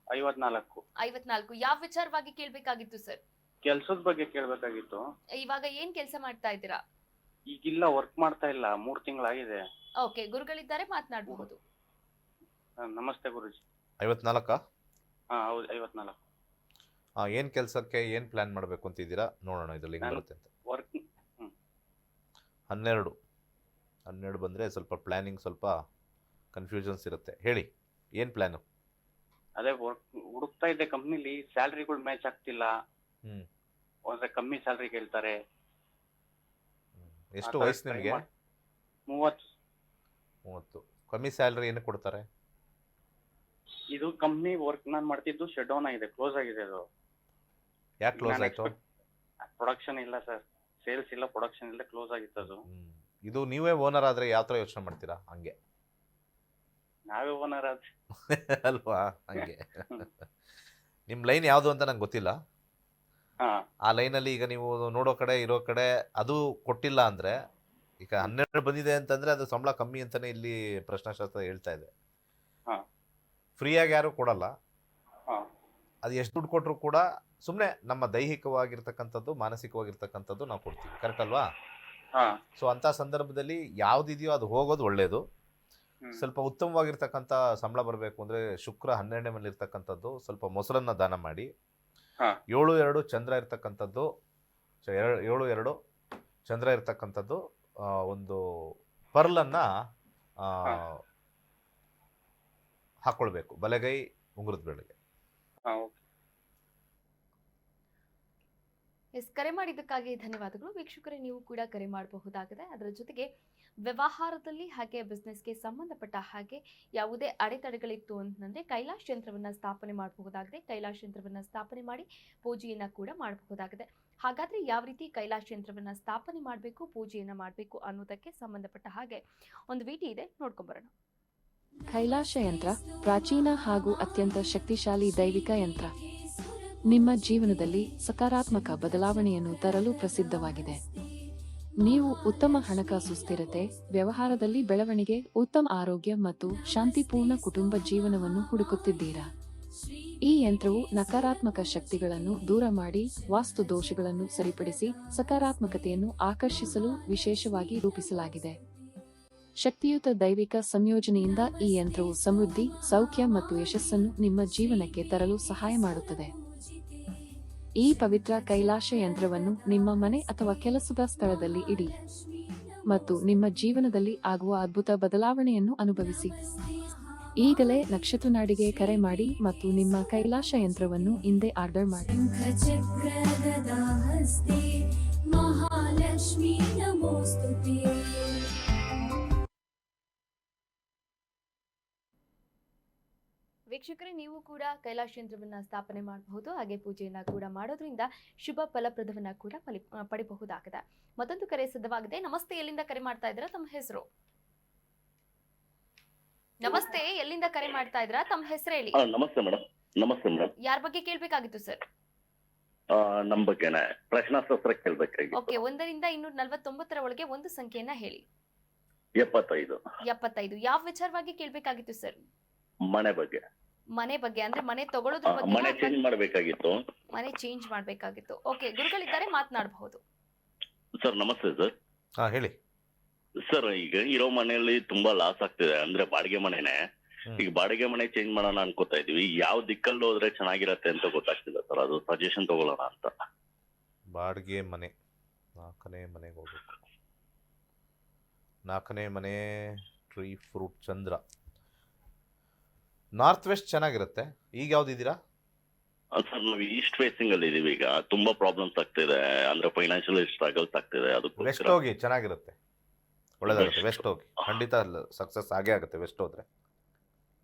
54. 54. ಯಾವ ವಿಚಾರವಾಗಿ ಕೇಳಬೇಕಾಗಿತ್ತು ಸರ್? ಕೆಲ್ಸದ ಬಗ್ಗೆ ಕೇಳಬೇಕಾಗಿತ್ತು. ಇವಾಗ ಏನ್ ಕೆಲಸ ಮಾಡ್ತಾ ಇದ್ದೀರಾ? ಈಗಿಲ್ಲ, ವರ್ಕ್ ಮಾಡ್ತಾ ಇಲ್ಲ, 3 ತಿಂಗಳಾಗಿದೆ. ಓಕೆ, ಗುರುಗಳಿದ್ದಾರೆ, ಮಾತನಾಡಬಹುದು. ನಮಸ್ತೆ ಗುರುಜಿ. 54? ಹಾ ಹೌದು, 54. ಏನು ಕೆಲಸಕ್ಕೆ ಏನು ಪ್ಲ್ಯಾನ್ ಮಾಡಬೇಕು ಅಂತಿದ್ದೀರಾ? ನೋಡೋಣ ಇದರಲ್ಲಿ ಹೆಂಗೆ ಬರುತ್ತೆ ಅಂತ. ವರ್ಕ್ 12 ಬಂದರೆ ಸ್ವಲ್ಪ ಪ್ಲ್ಯಾನಿಂಗ್ ಸ್ವಲ್ಪ ಕನ್ಫ್ಯೂಷನ್ಸ್ ಇರುತ್ತೆ. ಹೇಳಿ, ಏನು ಪ್ಲ್ಯಾನು? ಅದೇ ವರ್ಕ್ ಹುಡುಕ್ತಾ ಇದ್ದೆ. ಕಂಪ್ನಿಲಿ ಸ್ಯಾಲ್ರಿಗಳು ಮ್ಯಾಚ್ ಆಗ್ತಿಲ್ಲ. ಅಂದ್ರೆ ಕಮ್ಮಿ ಸ್ಯಾಲ್ರಿ ಕೇಳ್ತಾರೆ. ಎಷ್ಟು ವಯಸ್ಸು ನಿಮಗೆ? 30. 30. ಕಮ್ಮಿ ಸ್ಯಾಲ್ರಿ ಏನು ಕೊಡ್ತಾರೆ? ಇದು ಕಂಪ್ನಿ ವರ್ಕ್ ನಾನು ಮಾಡ್ತಿದ್ದು ಶಟ್ ಡೌನ್ ಆಗಿದೆ, ಕ್ಲೋಸ್ ಆಗಿದೆ. ಅದು ಯಾಕೆ ಕ್ಲೋಸ್ ಆಯಿತು? ಪ್ರೊಡಕ್ಷನ್ ಇಲ್ಲ ಸರ್, ಸೇಲ್ಸ್ ಇಲ್ಲ, ಪ್ರೊಡಕ್ಷನ್ ಇಲ್ಲ, ಕ್ಲೋಸ್ ಆಗಿತ್ತು ಅದು. ಇದು ನೀವೇ ಓನರ್ ಆದರೆ ಯಾವ ಥರ ಯೋಚನೆ ಮಾಡ್ತೀರಾ? ಹಂಗೆ ನಾವೇ ಓನರ್ ಆದ್ರೆ ಅಲ್ವಾ? ಹಂಗೆ ನಿಮ್ಮ ಲೈನ್ ಯಾವುದು ಅಂತ ನಂಗೆ ಗೊತ್ತಿಲ್ಲ. ಹಾ ಆ ಲೈನಲ್ಲಿ ಈಗ ನೀವು ನೋಡೋ ಕಡೆ ಇರೋ ಕಡೆ ಅದು ಕೊಟ್ಟಿಲ್ಲ ಅಂದರೆ, ಈಗ 12 ಬಂದಿದೆ ಅಂತಂದರೆ ಅದು ಸಂಬಳ ಕಮ್ಮಿ ಅಂತಲೇ ಇಲ್ಲಿ ಪ್ರಶ್ನಾಶಾಸ್ತ್ರ ಹೇಳ್ತಾ ಇದೆ. ಹಾ. ಫ್ರೀಯಾಗಿ ಯಾರೂ ಕೊಡಲ್ಲ. ಹಾ. ಅದು ಎಷ್ಟು ದುಡ್ಡು ಕೊಟ್ಟರು ಕೂಡ ಸುಮ್ಮನೆ ನಮ್ಮ ದೈಹಿಕವಾಗಿರ್ತಕ್ಕಂಥದ್ದು, ಮಾನಸಿಕವಾಗಿರ್ತಕ್ಕಂಥದ್ದು ನಾವು ಕೊಡ್ತೀವಿ. ಕರೆಕ್ಟ್ ಅಲ್ವಾ? ಹಾ. ಸೊ ಅಂಥ ಸಂದರ್ಭದಲ್ಲಿ ಯಾವುದಿದೆಯೋ ಅದು ಹೋಗೋದು ಒಳ್ಳೆಯದು. ಸ್ವಲ್ಪ ಉತ್ತಮವಾಗಿರ್ತಕ್ಕಂಥ ಸಂಬಳ ಬರಬೇಕು ಅಂದರೆ ಶುಕ್ರ 12ನೇ ಮನೇಲಿ ಇರ್ತಕ್ಕಂಥದ್ದು, ಸ್ವಲ್ಪ ಮೊಸರನ್ನ ದಾನ ಮಾಡಿ. 7-2 ಚಂದ್ರ ಇರ್ತಕ್ಕಂಥದ್ದು, 7-2 ಚಂದ್ರ ಇರ್ತಕ್ಕಂಥದ್ದು ಒಂದು ಪರ್ಲನ್ನು ಹಾಕ್ಕೊಳ್ಬೇಕು ಬಲಗೈ ಉಂಗುರದ ಬೆಳಗ್ಗೆ. ಎಸ್, ಕರೆ ಮಾಡಿದ್ದಕ್ಕಾಗಿ ಧನ್ಯವಾದಗಳು. ವೀಕ್ಷಕರೇ, ನೀವು ಕೂಡ ಕರೆ ಮಾಡಬಹುದಾಗಿದೆ. ಅದರ ಜೊತೆಗೆ ವ್ಯವಹಾರದಲ್ಲಿ ಹಾಗೆ ಬಿಸ್ನೆಸ್ಗೆ ಸಂಬಂಧಪಟ್ಟ ಹಾಗೆ ಯಾವುದೇ ಅಡೆತಡೆಗಳಿತ್ತು ಅಂತಂದರೆ ಕೈಲಾಶ್ ಯಂತ್ರವನ್ನು ಸ್ಥಾಪನೆ ಮಾಡಬಹುದಾಗಿದೆ. ಕೈಲಾಶ್ ಯಂತ್ರವನ್ನು ಸ್ಥಾಪನೆ ಮಾಡಿ ಪೂಜೆಯನ್ನು ಕೂಡ ಮಾಡಬಹುದಾಗಿದೆ. ಹಾಗಾದರೆ ಯಾವ ರೀತಿ ಕೈಲಾಶ್ ಯಂತ್ರವನ್ನು ಸ್ಥಾಪನೆ ಮಾಡಬೇಕು, ಪೂಜೆಯನ್ನು ಮಾಡಬೇಕು ಅನ್ನೋದಕ್ಕೆ ಸಂಬಂಧಪಟ್ಟ ಹಾಗೆ ಒಂದು ವಿಡಿಯೋ ಇದೆ, ನೋಡ್ಕೊಂಬರೋಣ. ಕೈಲಾಶ ಯಂತ್ರ ಪ್ರಾಚೀನ ಹಾಗೂ ಅತ್ಯಂತ ಶಕ್ತಿಶಾಲಿ ದೈವಿಕ ಯಂತ್ರ. ನಿಮ್ಮ ಜೀವನದಲ್ಲಿ ಸಕಾರಾತ್ಮಕ ಬದಲಾವಣೆಯನ್ನು ತರಲು ಪ್ರಸಿದ್ಧವಾಗಿದೆ. ನೀವು ಉತ್ತಮ ಹಣಕಾಸು ಸ್ಥಿರತೆ, ವ್ಯವಹಾರದಲ್ಲಿ ಬೆಳವಣಿಗೆ, ಉತ್ತಮ ಆರೋಗ್ಯ ಮತ್ತು ಶಾಂತಿಪೂರ್ಣ ಕುಟುಂಬ ಜೀವನವನ್ನು ಹುಡುಕುತ್ತಿದ್ದೀರಾ? ಈ ಯಂತ್ರವು ನಕಾರಾತ್ಮಕ ಶಕ್ತಿಗಳನ್ನು ದೂರ ಮಾಡಿ ವಾಸ್ತು ದೋಷಗಳನ್ನು ಸರಿಪಡಿಸಿ ಸಕಾರಾತ್ಮಕತೆಯನ್ನು ಆಕರ್ಷಿಸಲು ವಿಶೇಷವಾಗಿ ರೂಪಿಸಲಾಗಿದೆ. ಶಕ್ತಿಯುತ ದೈವಿಕ ಸಂಯೋಜನೆಯಿಂದ ಈ ಯಂತ್ರವು ಸಮೃದ್ಧಿ, ಸೌಖ್ಯ ಮತ್ತು ಯಶಸ್ಸನ್ನು ನಿಮ್ಮ ಜೀವನಕ್ಕೆ ತರಲು ಸಹಾಯ ಮಾಡುತ್ತದೆ. ಈ ಪವಿತ್ರ ಕೈಲಾಶ ಯಂತ್ರವನ್ನು ನಿಮ್ಮ ಮನೆ ಅಥವಾ ಕೆಲಸದ ಸ್ಥಳದಲ್ಲಿ ಇಡಿ ಮತ್ತು ನಿಮ್ಮ ಜೀವನದಲ್ಲಿ ಆಗುವ ಅದ್ಭುತ ಬದಲಾವಣೆಯನ್ನು ಅನುಭವಿಸಿ. ಈಗಲೇ ನಕ್ಷತ್ರನಾಡಿಗೆ ಕರೆ ಮಾಡಿ ಮತ್ತು ನಿಮ್ಮ ಕೈಲಾಶ ಯಂತ್ರವನ್ನು ಇಂದೇ ಆರ್ಡರ್ ಮಾಡಿ. ವೀಕ್ಷಕರೇ, ನೀವು ಕೂಡ ಕೈಲಾಶ್ ಯಂತ್ರವನ್ನು ಸ್ಥಾಪನೆ ಮಾಡಬಹುದು. ಹಾಗೆ ಪೂಜೆಯನ್ನ ಕೂಡ ಮಾಡೋದ್ರಿಂದ ಶುಭ ಫಲಪ್ರದವನ್ನ ಕೂಡ ಪಡಿಬಹುದಾಗಿದೆ. ಮತ್ತೊಂದು ಕರೆ ಸಿದ್ಧವಾಗಿದೆ. ನಮಸ್ತೆ, ಎಲ್ಲಿಂದ ಕರೆ ಮಾಡ್ತಾ ಇದ್ದೀರಾ? ತಮ್ಮ ಹೆಸರು? ನಮಸ್ತೆ, ಎಲ್ಲಿಂದ ಕರೆ ಮಾಡ್ತಾ ಇದ್ದೀರಾ? ತಮ್ಮ ಹೆಸರು ಹೇಳಿ. ನಮಸ್ತೆ ಮೇಡಮ್. ನಮಸ್ತೆ ಮೇಡಮ್. ಯಾರ ಬಗ್ಗೆ ಕೇಳ್ಬೇಕಾಗಿತ್ತು ಸರ್? ನಮ್ಮ ಬಗ್ಗೆನೆ ಪ್ರಶ್ನಾಶಾಸ್ತ್ರ ಕೇಳ್ಬೇಕಾಗಿತ್ತು. ಓಕೆ, 1ರಿಂದ 249 ಒಳಗೆ ಒಂದು ಸಂಖ್ಯೆಯನ್ನ ಹೇಳಿ. 75. 75. ಯಾವ ವಿಚಾರವಾಗಿ ಕೇಳ್ಬೇಕಾಗಿತ್ತು ಸರ್? ಮನೆ ಬಗ್ಗೆ. ಮನೆ ಬಗ್ಗೆ ಅಂದ್ರೆ ಮನೆ ತಗೊಳ್ಳೋದ್ರ ಮನೆ ಬಗ್ಗೆ? ಚೇಂಜ್ ಮಾಡ್ಬೇಕಾಗಿತ್ತು. ಮನೆ ಚೇಂಜ್ ಮಾಡ್ಬೇಕಾಗಿತ್ತು. ಓಕೆ, ಗುರುಗಳಿದ್ದಾರೆ, ಮಾತನಾಡಬಹುದು. ಸರ್ ನಮಸ್ತೆ ಸರ್. ಹೇಳಿ ಸರ್, ಈಗ ಇರೋ ಮನೆಯಲ್ಲಿ ತುಂಬಾ ಲಾಸ್ ಆಗ್ತಿದೆ, ಅಂದ್ರೆ ಬಾಡಿಗೆ ಮನೆನೆ. ಈಗ ಬಾಡಿಗೆ ಮನೆ ಚೇಂಜ್ ಮಾಡೋಣ ಅನ್ಕೋತಾ ಇದೀವಿ. ಯಾವ ದಿಕ್ಕಲ್ಲಿ ಹೋದ್ರೆ ಚೆನ್ನಾಗಿರತ್ತೆ ಅಂತ ಗೊತ್ತಾಗ್ತಿಲ್ಲ ಸರ್, ಅದು ಸಜೆಷನ್ ತಗೊಳ್ಳೋಣ ಅಂತ. ಬಾಡಿಗೆ ಮನೆ 4ನೇ ಮನೆಗೆ ಹೋಗ್ಬೇಕು. 4ನೇ ಮನೆ ಟ್ರೀ ಫ್ರೂಟ್ ಚಂದ್ರ. ನಾರ್ತ್ ವೆಸ್ಟ್ ಚೆನ್ನಾಗಿರುತ್ತೆ. ಈಗ ಯಾವ್ದಿದ್ದೀರಾ? ಸರ್ ನಾವು ಈಸ್ಟ್ ಫೇಸಿಂಗ್ ಅಲ್ಲಿ ಇದೀವಿ. ಈಗ ತುಂಬಾ ಪ್ರಾಬ್ಲಮ್ಸ್ ಆಗ್ತಿದೆ, ಅಂದ್ರೆ ಫೈನಾನ್ಷಿಯಲ್ ಸ್ಟ್ರಗಲ್ಸ್ ಆಗ್ತಿದೆ. ವೆಸ್ಟ್ ಅದಕ್ಕೋಸ್ಕರ ಹೋಗಿ, ಚೆನ್ನಾಗಿರುತ್ತೆ, ಒಳ್ಳೇದಾಗುತ್ತೆ. ವೆಸ್ಟ್ ಹೋಗಿ, ಖಂಡಿತ ಸಕ್ಸಸ್ ಆಗೇ ಆಗುತ್ತೆ ವೆಸ್ಟ್ ಹೋದ್ರೆ.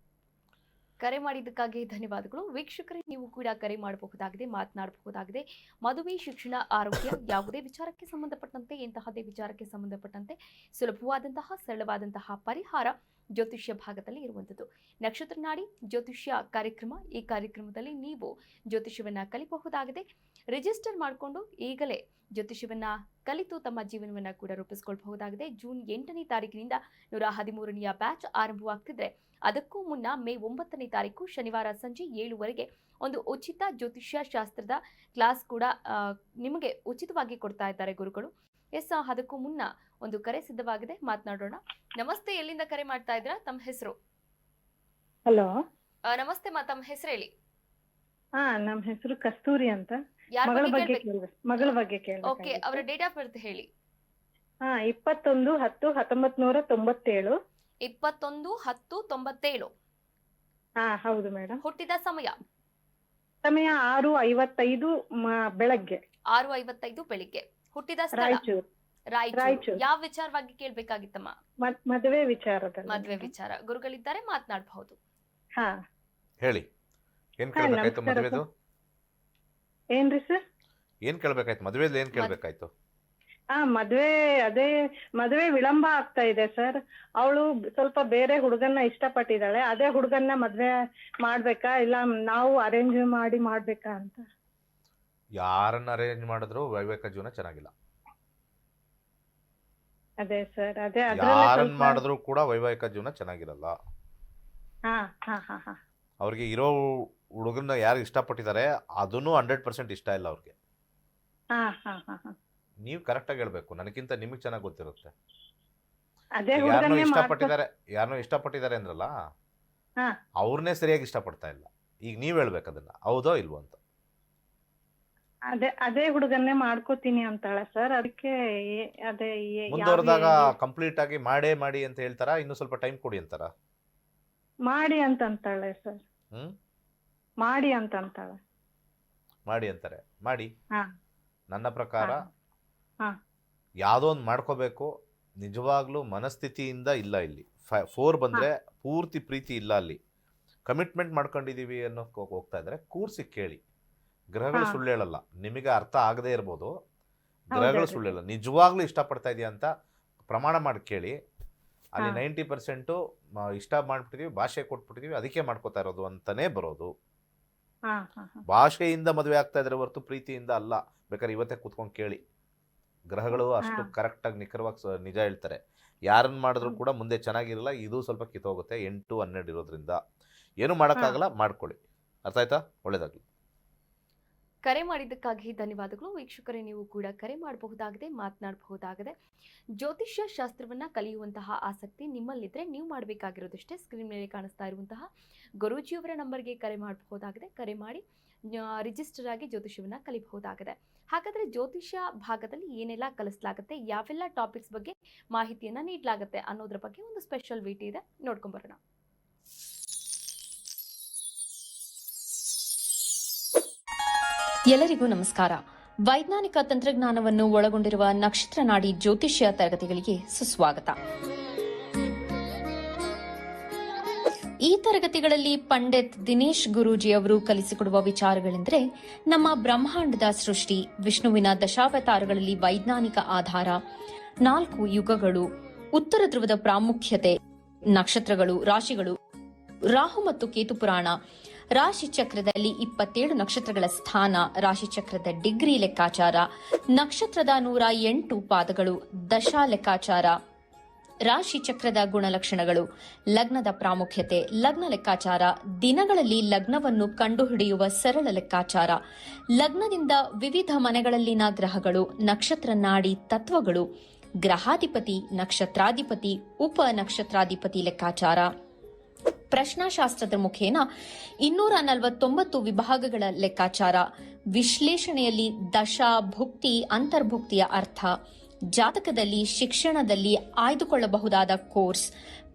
ಕರೆ ಮಾಡಿದ್ದಕ್ಕಾಗಿ ಧನ್ಯವಾದಗಳು. ವೀಕ್ಷಕರೇ, ನೀವು ಕೂಡ ಕರೆ ಮಾಡಬಹುದಾಗಿದೆ, ಮಾತನಾಡಬಹುದಾಗಿದೆ. ಮದುವೆ, ಶಿಕ್ಷಣ, ಆರೋಗ್ಯ, ಯಾವುದೇ ವಿಚಾರಕ್ಕೆ ಸಂಬಂಧಪಟ್ಟಂತೆ, ಇಂತಹದೇ ವಿಚಾರಕ್ಕೆ ಸಂಬಂಧಪಟ್ಟಂತೆ ಸುಲಭವಾದಂತಹ ಸರಳವಾದಂತಹ ಪರಿಹಾರ ಜ್ಯೋತಿಷ್ಯ ಭಾಗದಲ್ಲಿ ಇರುವಂಥದ್ದು. ನಕ್ಷತ್ರ ನಾಡಿ ಜ್ಯೋತಿಷ್ಯ ಕಾರ್ಯಕ್ರಮ. ಈ ಕಾರ್ಯಕ್ರಮದಲ್ಲಿ ನೀವು ಜ್ಯೋತಿಷ್ಯವನ್ನ ಕಲಿಬಹುದಾಗಿದೆ. ರಿಜಿಸ್ಟರ್ ಮಾಡಿಕೊಂಡು ಈಗಲೇ ಜ್ಯೋತಿಷ್ಯವನ್ನ ಕಲಿತು ತಮ್ಮ ಜೀವನವನ್ನ ಕೂಡ ರೂಪಿಸಿಕೊಳ್ಳಬಹುದಾಗಿದೆ. ಜೂನ್ 8ನೇ ತಾರೀಕಿನಿಂದ 113ನೆಯ ಬ್ಯಾಚ್ ಆರಂಭವಾಗ್ತಿದ್ರೆ, ಅದಕ್ಕೂ ಮುನ್ನ ಮೇ 9ನೇ ತಾರೀಕು ಶನಿವಾರ ಸಂಜೆ 7ವರೆಗೆ ಒಂದು ಉಚಿತ ಜ್ಯೋತಿಷ್ಯ ಶಾಸ್ತ್ರದ ಕ್ಲಾಸ್ ಕೂಡ ನಿಮಗೆ ಉಚಿತವಾಗಿ ಕೊಡ್ತಾ ಇದ್ದಾರೆ ಗುರುಗಳು. ಎಸ್, ಅದಕ್ಕೂ ಮುನ್ನ ಒಂದು ಕರೆ ಸಿದ್ಧವಾಗಿದೆ, ಮಾತನಾಡೋಣ. ನಮಸ್ತೆ, ಎಲ್ಲಿಂದ ಕರೆ ಮಾಡ್ತಾ ಇದ್ದೀರಾ? ತಮ್ಮ ಹೆಸರು? ಹಲೋ, ನಮಸ್ತೆ ತಮ್ಮ ಹೆಸರು ಹೇಳಿ. ನಮ್ಮ ಹೆಸರು ಕಸ್ತೂರಿ ಅಂತ. ಯಾರ ಮಗಳ ಬಗ್ಗೆ ಬಗ್ಗೆ ಕೇಳ್ಬೇಕು? ಮಗಳ ಬಗ್ಗೆ ಓಕೆ, ಅವರ ಡೇಟ್ ಆಫ್ ಬರ್ತ್ ಹೇಳಿ. 21/10/1997. 21/10/97. ಹೌದು ಮೇಡಮ್. ಹುಟ್ಟಿದ ಸಮಯ? ಸಮಯ 6:55 ಬೆಳಗ್ಗೆ. 6:55 ಬೆಳಿಗ್ಗೆ. ಹುಟ್ಟಿದ ಸ್ಥಳ? ರಾಯಚೂರು. ರಾಯಚೂರು. ಯಾವ ವಿಚಾರವಾಗಿ ಕೇಳ್ಬೇಕಾಗಿತ್ತಮ್ಮ? ಮದುವೆ ವಿಚಾರದಲ್ಲಿ. ಮದ್ವೆ ವಿಚಾರ. ಗುರುಗಳಿದ್ದಾರೆ, ಮಾತನಾಡಬಹುದು. ಹಾ ಹೇಳಿ, ಏನ್ ಕೇಳ್ಬೇಕಾಯ್ತು ನಮಸ್ಕಾರ ಮದುವೆದು? ಏನ್ರಿ ಸರ್? ಏನ್ ಕೇಳ್ಬೇಕಾಯ್ತು ಮದುವೆದು? ಏನ್ ಕೇಳ್ಬೇಕಾಯ್ತು? ಮದುವೆ ವಿಳಂಬ ಆಗ್ತಾ ಇದೆ ಸರ್. ಅವಳು ಸ್ವಲ್ಪ ಬೇರೆ ಹುಡುಗನ್ನ ಇಷ್ಟಪಟ್ಟಿದ್ದಾಳೆ. ಅದೇ ಹುಡುಗನ್ನ ಮದ್ವೆ ಮಾಡ್ಬೇಕಾ ಇಲ್ಲ ನಾವು ಅರೇಂಜ್ ಮಾಡ್ಬೇಕಾ ಅಂತ. ಯಾರನ್ನ ಅರೇಂಜ್ ಮಾಡಿದ್ರು ವೈವಾಹಿಕ ಜೀವನ ಚೆನ್ನಾಗಿಲ್ಲ. ಅದೇ ಸರ್, ಅದೇ ಯಾರನ್ನ ಮಾಡಿದ್ರು ಕೂಡ ವೈವಾಹಿಕ ಜೀವನ ಚೆನ್ನಾಗಿರಲ್ಲ. ಅವ್ರಿಗೆ ಇರೋ ಹುಡುಗನ್ನ ಯಾರು ಇಷ್ಟಪಟ್ಟಿದ್ದಾರೆ ಅದನ್ನು 100% ಇಷ್ಟ ಇಲ್ಲ ಅವ್ರಿಗೆ. ನೀವು ಕರೆಕ್ಟಾಗಿ ಹೇಳ್ಬೇಕು, ನನಗಿಂತ ನಿಮಗೆ ಚೆನ್ನಾಗಿ ಗೊತ್ತಿರುತ್ತೆ. ಯಾರನ್ನೋ ಇಷ್ಟಪಟ್ಟಿದ್ದಾರೆ ಅಂದ್ರಲ್ಲ, ಅವ್ರನ್ನೇ ಸರಿಯಾಗಿ ಇಷ್ಟಪಡ್ತಾ ಇಲ್ಲ. ಈಗ ನೀವ್ ಹೇಳ್ಬೇಕು ಅದನ್ನ, ಹೌದೋ ಇಲ್ವೋ ಅಂತ. ಅದೇ ಹುಡುಗನ್ನೇ ಮಾಡ್ಕೋತೀನಿ ಅಂತಾಳೆ ಸರ್. ಅದಕ್ಕೆ ಮುಂದುವರೆದಾಗ ಕಂಪ್ಲೀಟ್ ಆಗಿ ಮಾಡಿ ಅಂತ ಹೇಳ್ತಾರ, ಇನ್ನು ಸ್ವಲ್ಪ ಟೈಮ್ ಕೊಡಿ ಅಂತಾರ? ಮಾಡಿ ಅಂತ ಅಂತಾಳೆ ಸರ್. ಮಾಡಿ ಅಂತ ಅಂತಾಳೆ. ಮಾಡಿ ಅಂತಾರೆ. ಮಾಡಿ ನನ್ನ ಪ್ರಕಾರ ಹಾ. ಯಾವುದೋ ಒಂದು ಮಾಡ್ಕೋಬೇಕು, ನಿಜವಾಗ್ಲೂ ಮನಸ್ಥಿತಿಯಿಂದ ಇಲ್ಲ ಇಲ್ಲಿ. 4 ಬಂದರೆ ಪೂರ್ತಿ ಪ್ರೀತಿ ಇಲ್ಲ ಅಲ್ಲಿ. ಕಮಿಟ್ಮೆಂಟ್ ಮಾಡ್ಕೊಂಡಿದ್ದೀವಿ ಅನ್ನೋಕೆ ಹೋಗ್ತಾ ಇದ್ದಾರೆ. ಕೂರ್ಸಿ ಕೇಳಿ. ಗ್ರಹಗಳು ಹಾ. ಸುಳ್ಳು ಹೇಳಲ್ಲ. ನಿಮಗೆ ಅರ್ಥ ಆಗದೇ ಇರ್ಬೋದು, ಗ್ರಹಗಳು ಹೌದೌದು. ಸುಳ್ಳು ಹೇಳಲ್ಲ. ನಿಜವಾಗ್ಲೂ ಇಷ್ಟಪಡ್ತಾ ಇದೆಯಾ ಅಂತ ಪ್ರಮಾಣ ಮಾಡಿ ಕೇಳಿ. ಅಲ್ಲಿ ಹಾ. 90% ಇಷ್ಟ ಮಾಡಿಬಿಟ್ಟಿದ್ದೀವಿ, ಭಾಷೆ ಕೊಟ್ಬಿಟ್ಟಿದ್ದೀವಿ, ಅದಕ್ಕೆ ಮಾಡ್ಕೋತಾ ಇರೋದು ಅಂತಲೇ ಬರೋದು. ಹಾ, ಹಾ, ಹಾ. ಭಾಷೆಯಿಂದ ಮದುವೆ ಆಗ್ತಾ ಇದ್ರೆ ಹೊರತು ಪ್ರೀತಿಯಿಂದ ಅಲ್ಲ. ಬೇಕಾದ್ರೆ ಇವತ್ತೇ ಕೂತ್ಕೊಂಡು ಕೇಳಿ. ಗ್ರಹಗಳು ಅಷ್ಟು ಕರೆಕ್ಟಾಗಿ ನಿಖರವಾಗಿ ನಿಜ ಹೇಳ್ತಾರೆ. ಯಾರನ್ನ ಮಾಡಿದ್ರು ಕೂಡ ಮುಂದೆ ಚೆನ್ನಾಗಿರಲ್ಲ. ಇದು ಸ್ವಲ್ಪ ಕಿತ್ತೋಗುತ್ತೆ. 8, 12 ಇರೋದ್ರಿಂದ ಏನು ಮಾಡೋಕ್ಕಾಗಲ್ಲ. ಮಾಡ್ಕೊಳ್ಳಿ. ಅರ್ಥ ಆಯ್ತಾ? ಒಳ್ಳೇದಾಗಲಿ. ಕರೆ ಮಾಡಿದ್ದಕ್ಕಾಗಿ ಧನ್ಯವಾದಗಳು. ವೀಕ್ಷಕರೇ, ನೀವು ಕೂಡ ಕರೆ ಮಾಡಬಹುದಾಗಿದೆ, ಮಾತನಾಡಬಹುದಾಗಿದೆ. ಜ್ಯೋತಿಷ್ಯ ಶಾಸ್ತ್ರವನ್ನು ಕಲಿಯುವಂತಹ ಆಸಕ್ತಿ ನಿಮ್ಮಲ್ಲಿದ್ದರೆ ನೀವು ಮಾಡಬೇಕಾಗಿರೋದಷ್ಟೇ. ಸ್ಕ್ರೀನ್ ಮೇಲೆ ಕಾಣಿಸ್ತಾ ಇರುವಂತಹ ಗುರೂಜಿಯವರ ನಂಬರ್ಗೆ ಕರೆ ಮಾಡಬಹುದಾಗಿದೆ. ಕರೆ ಮಾಡಿ ರಿಜಿಸ್ಟರ್ ಆಗಿ ಜ್ಯೋತಿಷ್ಯವನ್ನು ಕಲಿಬಹುದಾಗಿದೆ. ಹಾಗಾದರೆ ಜ್ಯೋತಿಷ್ಯ ಭಾಗದಲ್ಲಿ ಏನೆಲ್ಲ ಕಲಿಸಲಾಗುತ್ತೆ, ಯಾವೆಲ್ಲ ಟಾಪಿಕ್ಸ್ ಬಗ್ಗೆ ಮಾಹಿತಿಯನ್ನು ನೀಡಲಾಗುತ್ತೆ ಅನ್ನೋದ್ರ ಬಗ್ಗೆ ಒಂದು ಸ್ಪೆಷಲ್ ವಿಡಿಯೋ ಇದೆ, ನೋಡ್ಕೊಂಬರೋಣ. ಎಲ್ಲರಿಗೂ ನಮಸ್ಕಾರ. ವೈಜ್ಞಾನಿಕ ತಂತ್ರಜ್ಞಾನವನ್ನು ಒಳಗೊಂಡಿರುವ ನಕ್ಷತ್ರ ನಾಡಿ ಜ್ಯೋತಿಷ್ಯ ತರಗತಿಗಳಿಗೆ ಸುಸ್ವಾಗತ. ಈ ತರಗತಿಗಳಲ್ಲಿ ಪಂಡಿತ್ ದಿನೇಶ್ ಗುರೂಜಿ ಅವರು ಕಲಿಸಿಕೊಡುವ ವಿಚಾರಗಳೆಂದರೆ ನಮ್ಮ ಬ್ರಹ್ಮಾಂಡದ ಸೃಷ್ಟಿ, ವಿಷ್ಣುವಿನ ದಶಾವತಾರಗಳಲ್ಲಿ ವೈಜ್ಞಾನಿಕ ಆಧಾರ, 4 ಯುಗಗಳು, ಉತ್ತರ ಧ್ರುವದ ಪ್ರಾಮುಖ್ಯತೆ, ನಕ್ಷತ್ರಗಳು, ರಾಶಿಗಳು, ರಾಹು ಮತ್ತು ಕೇತು ಪುರಾಣ, ರಾಶಿ ಚಕ್ರದಲ್ಲಿ 27 ನಕ್ಷತ್ರಗಳ ಸ್ಥಾನ, ರಾಶಿ ಚಕ್ರದ ಡಿಗ್ರಿ ಲೆಕ್ಕಾಚಾರ, ನಕ್ಷತ್ರದ 108 ಪಾದಗಳು, ದಶಾ ಲೆಕ್ಕಾಚಾರ, ರಾಶಿ ಚಕ್ರದ ಗುಣಲಕ್ಷಣಗಳು, ಲಗ್ನದ ಪ್ರಾಮುಖ್ಯತೆ, ಲಗ್ನ ಲೆಕ್ಕಾಚಾರ, ದಿನಗಳಲ್ಲಿ ಲಗ್ನವನ್ನು ಕಂಡುಹಿಡಿಯುವ ಸರಳ ಲೆಕ್ಕಾಚಾರ, ಲಗ್ನದಿಂದ ವಿವಿಧ ಮನೆಗಳಲ್ಲಿನ ಗ್ರಹಗಳು, ನಕ್ಷತ್ರ ನಾಡಿ ತತ್ವಗಳು, ಗ್ರಹಾಧಿಪತಿ, ನಕ್ಷತ್ರಾಧಿಪತಿ, ಉಪ ನಕ್ಷತ್ರಾಧಿಪತಿ ಲೆಕ್ಕಾಚಾರ, ಪ್ರಶ್ನಾಶಾಸ್ತ್ರದ ಮುಖೇನ 249 ವಿಭಾಗಗಳ ಲೆಕ್ಕಾಚಾರ, ವಿಶ್ಲೇಷಣೆಯಲ್ಲಿ ದಶಾ, ಭುಕ್ತಿ, ಅಂತರ್ಭುಕ್ತಿಯ ಅರ್ಥ, ಜಾತಕದಲ್ಲಿ, ಶಿಕ್ಷಣದಲ್ಲಿ ಆಯ್ದುಕೊಳ್ಳಬಹುದಾದ ಕೋರ್ಸ್,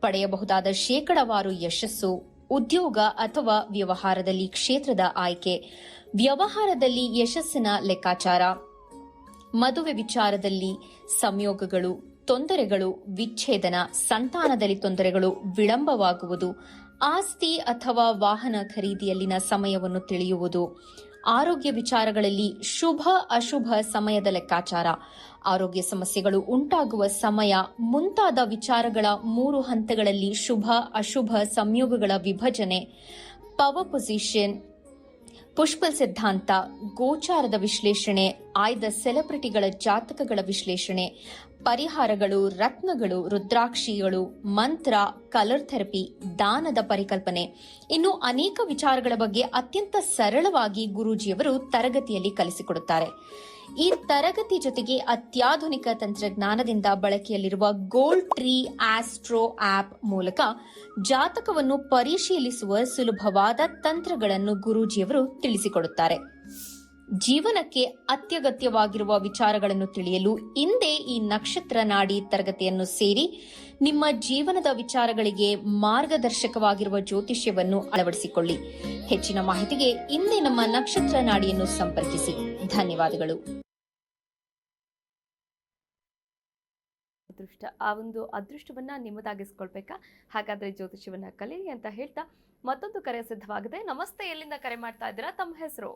ಪಡೆಯಬಹುದಾದ ಶೇಕಡವಾರು ಯಶಸ್ಸು, ಉದ್ಯೋಗ ಅಥವಾ ವ್ಯವಹಾರದಲ್ಲಿ ಕ್ಷೇತ್ರದ ಆಯ್ಕೆ, ವ್ಯವಹಾರದಲ್ಲಿ ಯಶಸ್ಸಿನ ಲೆಕ್ಕಾಚಾರ, ಮದುವೆ ವಿಚಾರದಲ್ಲಿ ಸಂಯೋಗಗಳು, ತೊಂದರೆಗಳು, ವಿಚ್ಛೇದನ, ಸಂತಾನದಲ್ಲಿ ತೊಂದರೆಗಳು, ವಿಳಂಬವಾಗುವುದು, ಆಸ್ತಿ ಅಥವಾ ವಾಹನ ಖರೀದಿಯಲ್ಲಿನ ಸಮಯವನ್ನು ತಿಳಿಯುವುದು, ಆರೋಗ್ಯ ವಿಚಾರಗಳಲ್ಲಿ ಶುಭ ಅಶುಭ ಸಮಯದ ಲೆಕ್ಕಾಚಾರ, ಆರೋಗ್ಯ ಸಮಸ್ಯೆಗಳು ಉಂಟಾಗುವ ಸಮಯ ಮುಂತಾದ ವಿಚಾರಗಳ 3 ಹಂತಗಳಲ್ಲಿ ಶುಭ ಅಶುಭ ಸಂಯೋಗಗಳ ವಿಭಜನೆ, ಪವರ್ ಪೊಸಿಷನ್, ಪುಷ್ಪಲ್ ಸಿದ್ಧಾಂತ, ಗೋಚಾರದ ವಿಶ್ಲೇಷಣೆ, ಆಯ್ದ ಸೆಲೆಬ್ರಿಟಿಗಳ ಜಾತಕಗಳ ವಿಶ್ಲೇಷಣೆ, ಪರಿಹಾರಗಳು, ರತ್ನಗಳು, ರುದ್ರಾಕ್ಷಿಗಳು, ಮಂತ್ರ, ಕಲರ್ ಥೆರಪಿ, ದಾನದ ಪರಿಕಲ್ಪನೆ, ಇನ್ನು ಅನೇಕ ವಿಚಾರಗಳ ಬಗ್ಗೆ ಅತ್ಯಂತ ಸರಳವಾಗಿ ಗುರೂಜಿಯವರು ತರಗತಿಯಲ್ಲಿ ಕಲಿಸಿಕೊಡುತ್ತಾರೆ. ಈ ತರಗತಿ ಜೊತೆಗೆ ಅತ್ಯಾಧುನಿಕ ತಂತ್ರಜ್ಞಾನದಿಂದ ಬಳಕೆಯಲ್ಲಿರುವ ಗೋಲ್ಡ್ ಟ್ರೀ ಆಸ್ಟ್ರೋ ಆಪ್ ಮೂಲಕ ಜಾತಕವನ್ನು ಪರಿಶೀಲಿಸುವ ಸುಲಭವಾದ ತಂತ್ರಗಳನ್ನು ಗುರೂಜಿಯವರು ತಿಳಿಸಿಕೊಡುತ್ತಾರೆ. ಜೀವನಕ್ಕೆ ಅತ್ಯಗತ್ಯವಾಗಿರುವ ವಿಚಾರಗಳನ್ನು ತಿಳಿಯಲು ಇಂದೇ ಈ ನಕ್ಷತ್ರ ನಾಡಿ ತರಗತಿಯನ್ನು ಸೇರಿ ನಿಮ್ಮ ಜೀವನದ ವಿಚಾರಗಳಿಗೆ ಮಾರ್ಗದರ್ಶಕವಾಗಿರುವ ಜ್ಯೋತಿಷ್ಯವನ್ನು ಅಳವಡಿಸಿಕೊಳ್ಳಿ. ಹೆಚ್ಚಿನ ಮಾಹಿತಿಗೆ ಇಂದೇ ನಮ್ಮ ನಕ್ಷತ್ರ ನಾಡಿಯನ್ನು ಸಂಪರ್ಕಿಸಿ. ಧನ್ಯವಾದಗಳು. ಆ ಒಂದು ಅದೃಷ್ಟವನ್ನ ನಿಮ್ಮದಾಗಿಸ್ಕೊಳ್ಬೇಕಾ? ಹಾಗಾದ್ರೆ ಜ್ಯೋತಿಷ್ಯವನ್ನ ಕಲೀರಿ ಅಂತ ಹೇಳ್ತಾ ಮತ್ತೊಂದು ಕರೆ ಸಿದ್ಧವಾಗಿದೆ. ನಮಸ್ತೆ, ಎಲ್ಲಿಂದ ಕರೆ ಮಾಡ್ತಾ ಇದ್ದೀರಾ? ತಮ್ಮ ಹೆಸರು?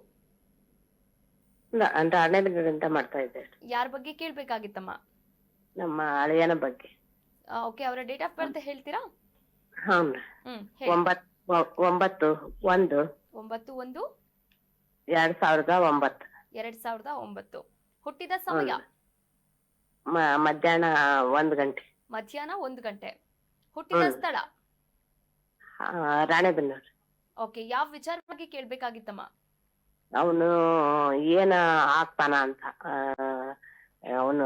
ರಾಣೆಬೆನ್ನೂರಿಂದ ಮಾಡ್ತಾ ಇದ್ದೆ. ಯಾರ ಬಗ್ಗೆ ಕೇಳ್ಬೇಕಾಗಿತ್ತಮ್ಮ? ನಮ್ಮ ಅಳಿಯನ ಬಗ್ಗೆ. ಓಕೆ, ಅವರ ಡೇಟ್ ಆಫ್ ಬರ್ತ್ ಹೇಳ್ತೀರಾ? ಹ್ಮ್. 9/1/2009. 2009. ಹುಟ್ಟಿದ ಸಮಯ? ಮಧ್ಯಾಹ್ನ 1 ಗಂಟೆ. ಮಧ್ಯಾಹ್ನ 1 ಗಂಟೆ. ಹುಟ್ಟಿದ ಸ್ಥಳ? ರಾಣೆಬೆನ್ನೂರು. ಓಕೆ, ಯಾವ ವಿಚಾರ ಬಗ್ಗೆ ಕೇಳ್ಬೇಕಾಗಿತ್ತಮ್ಮ? ಅವನು ಏನ ಆಗ್ತಾನ ಅಂತ. ಅವನು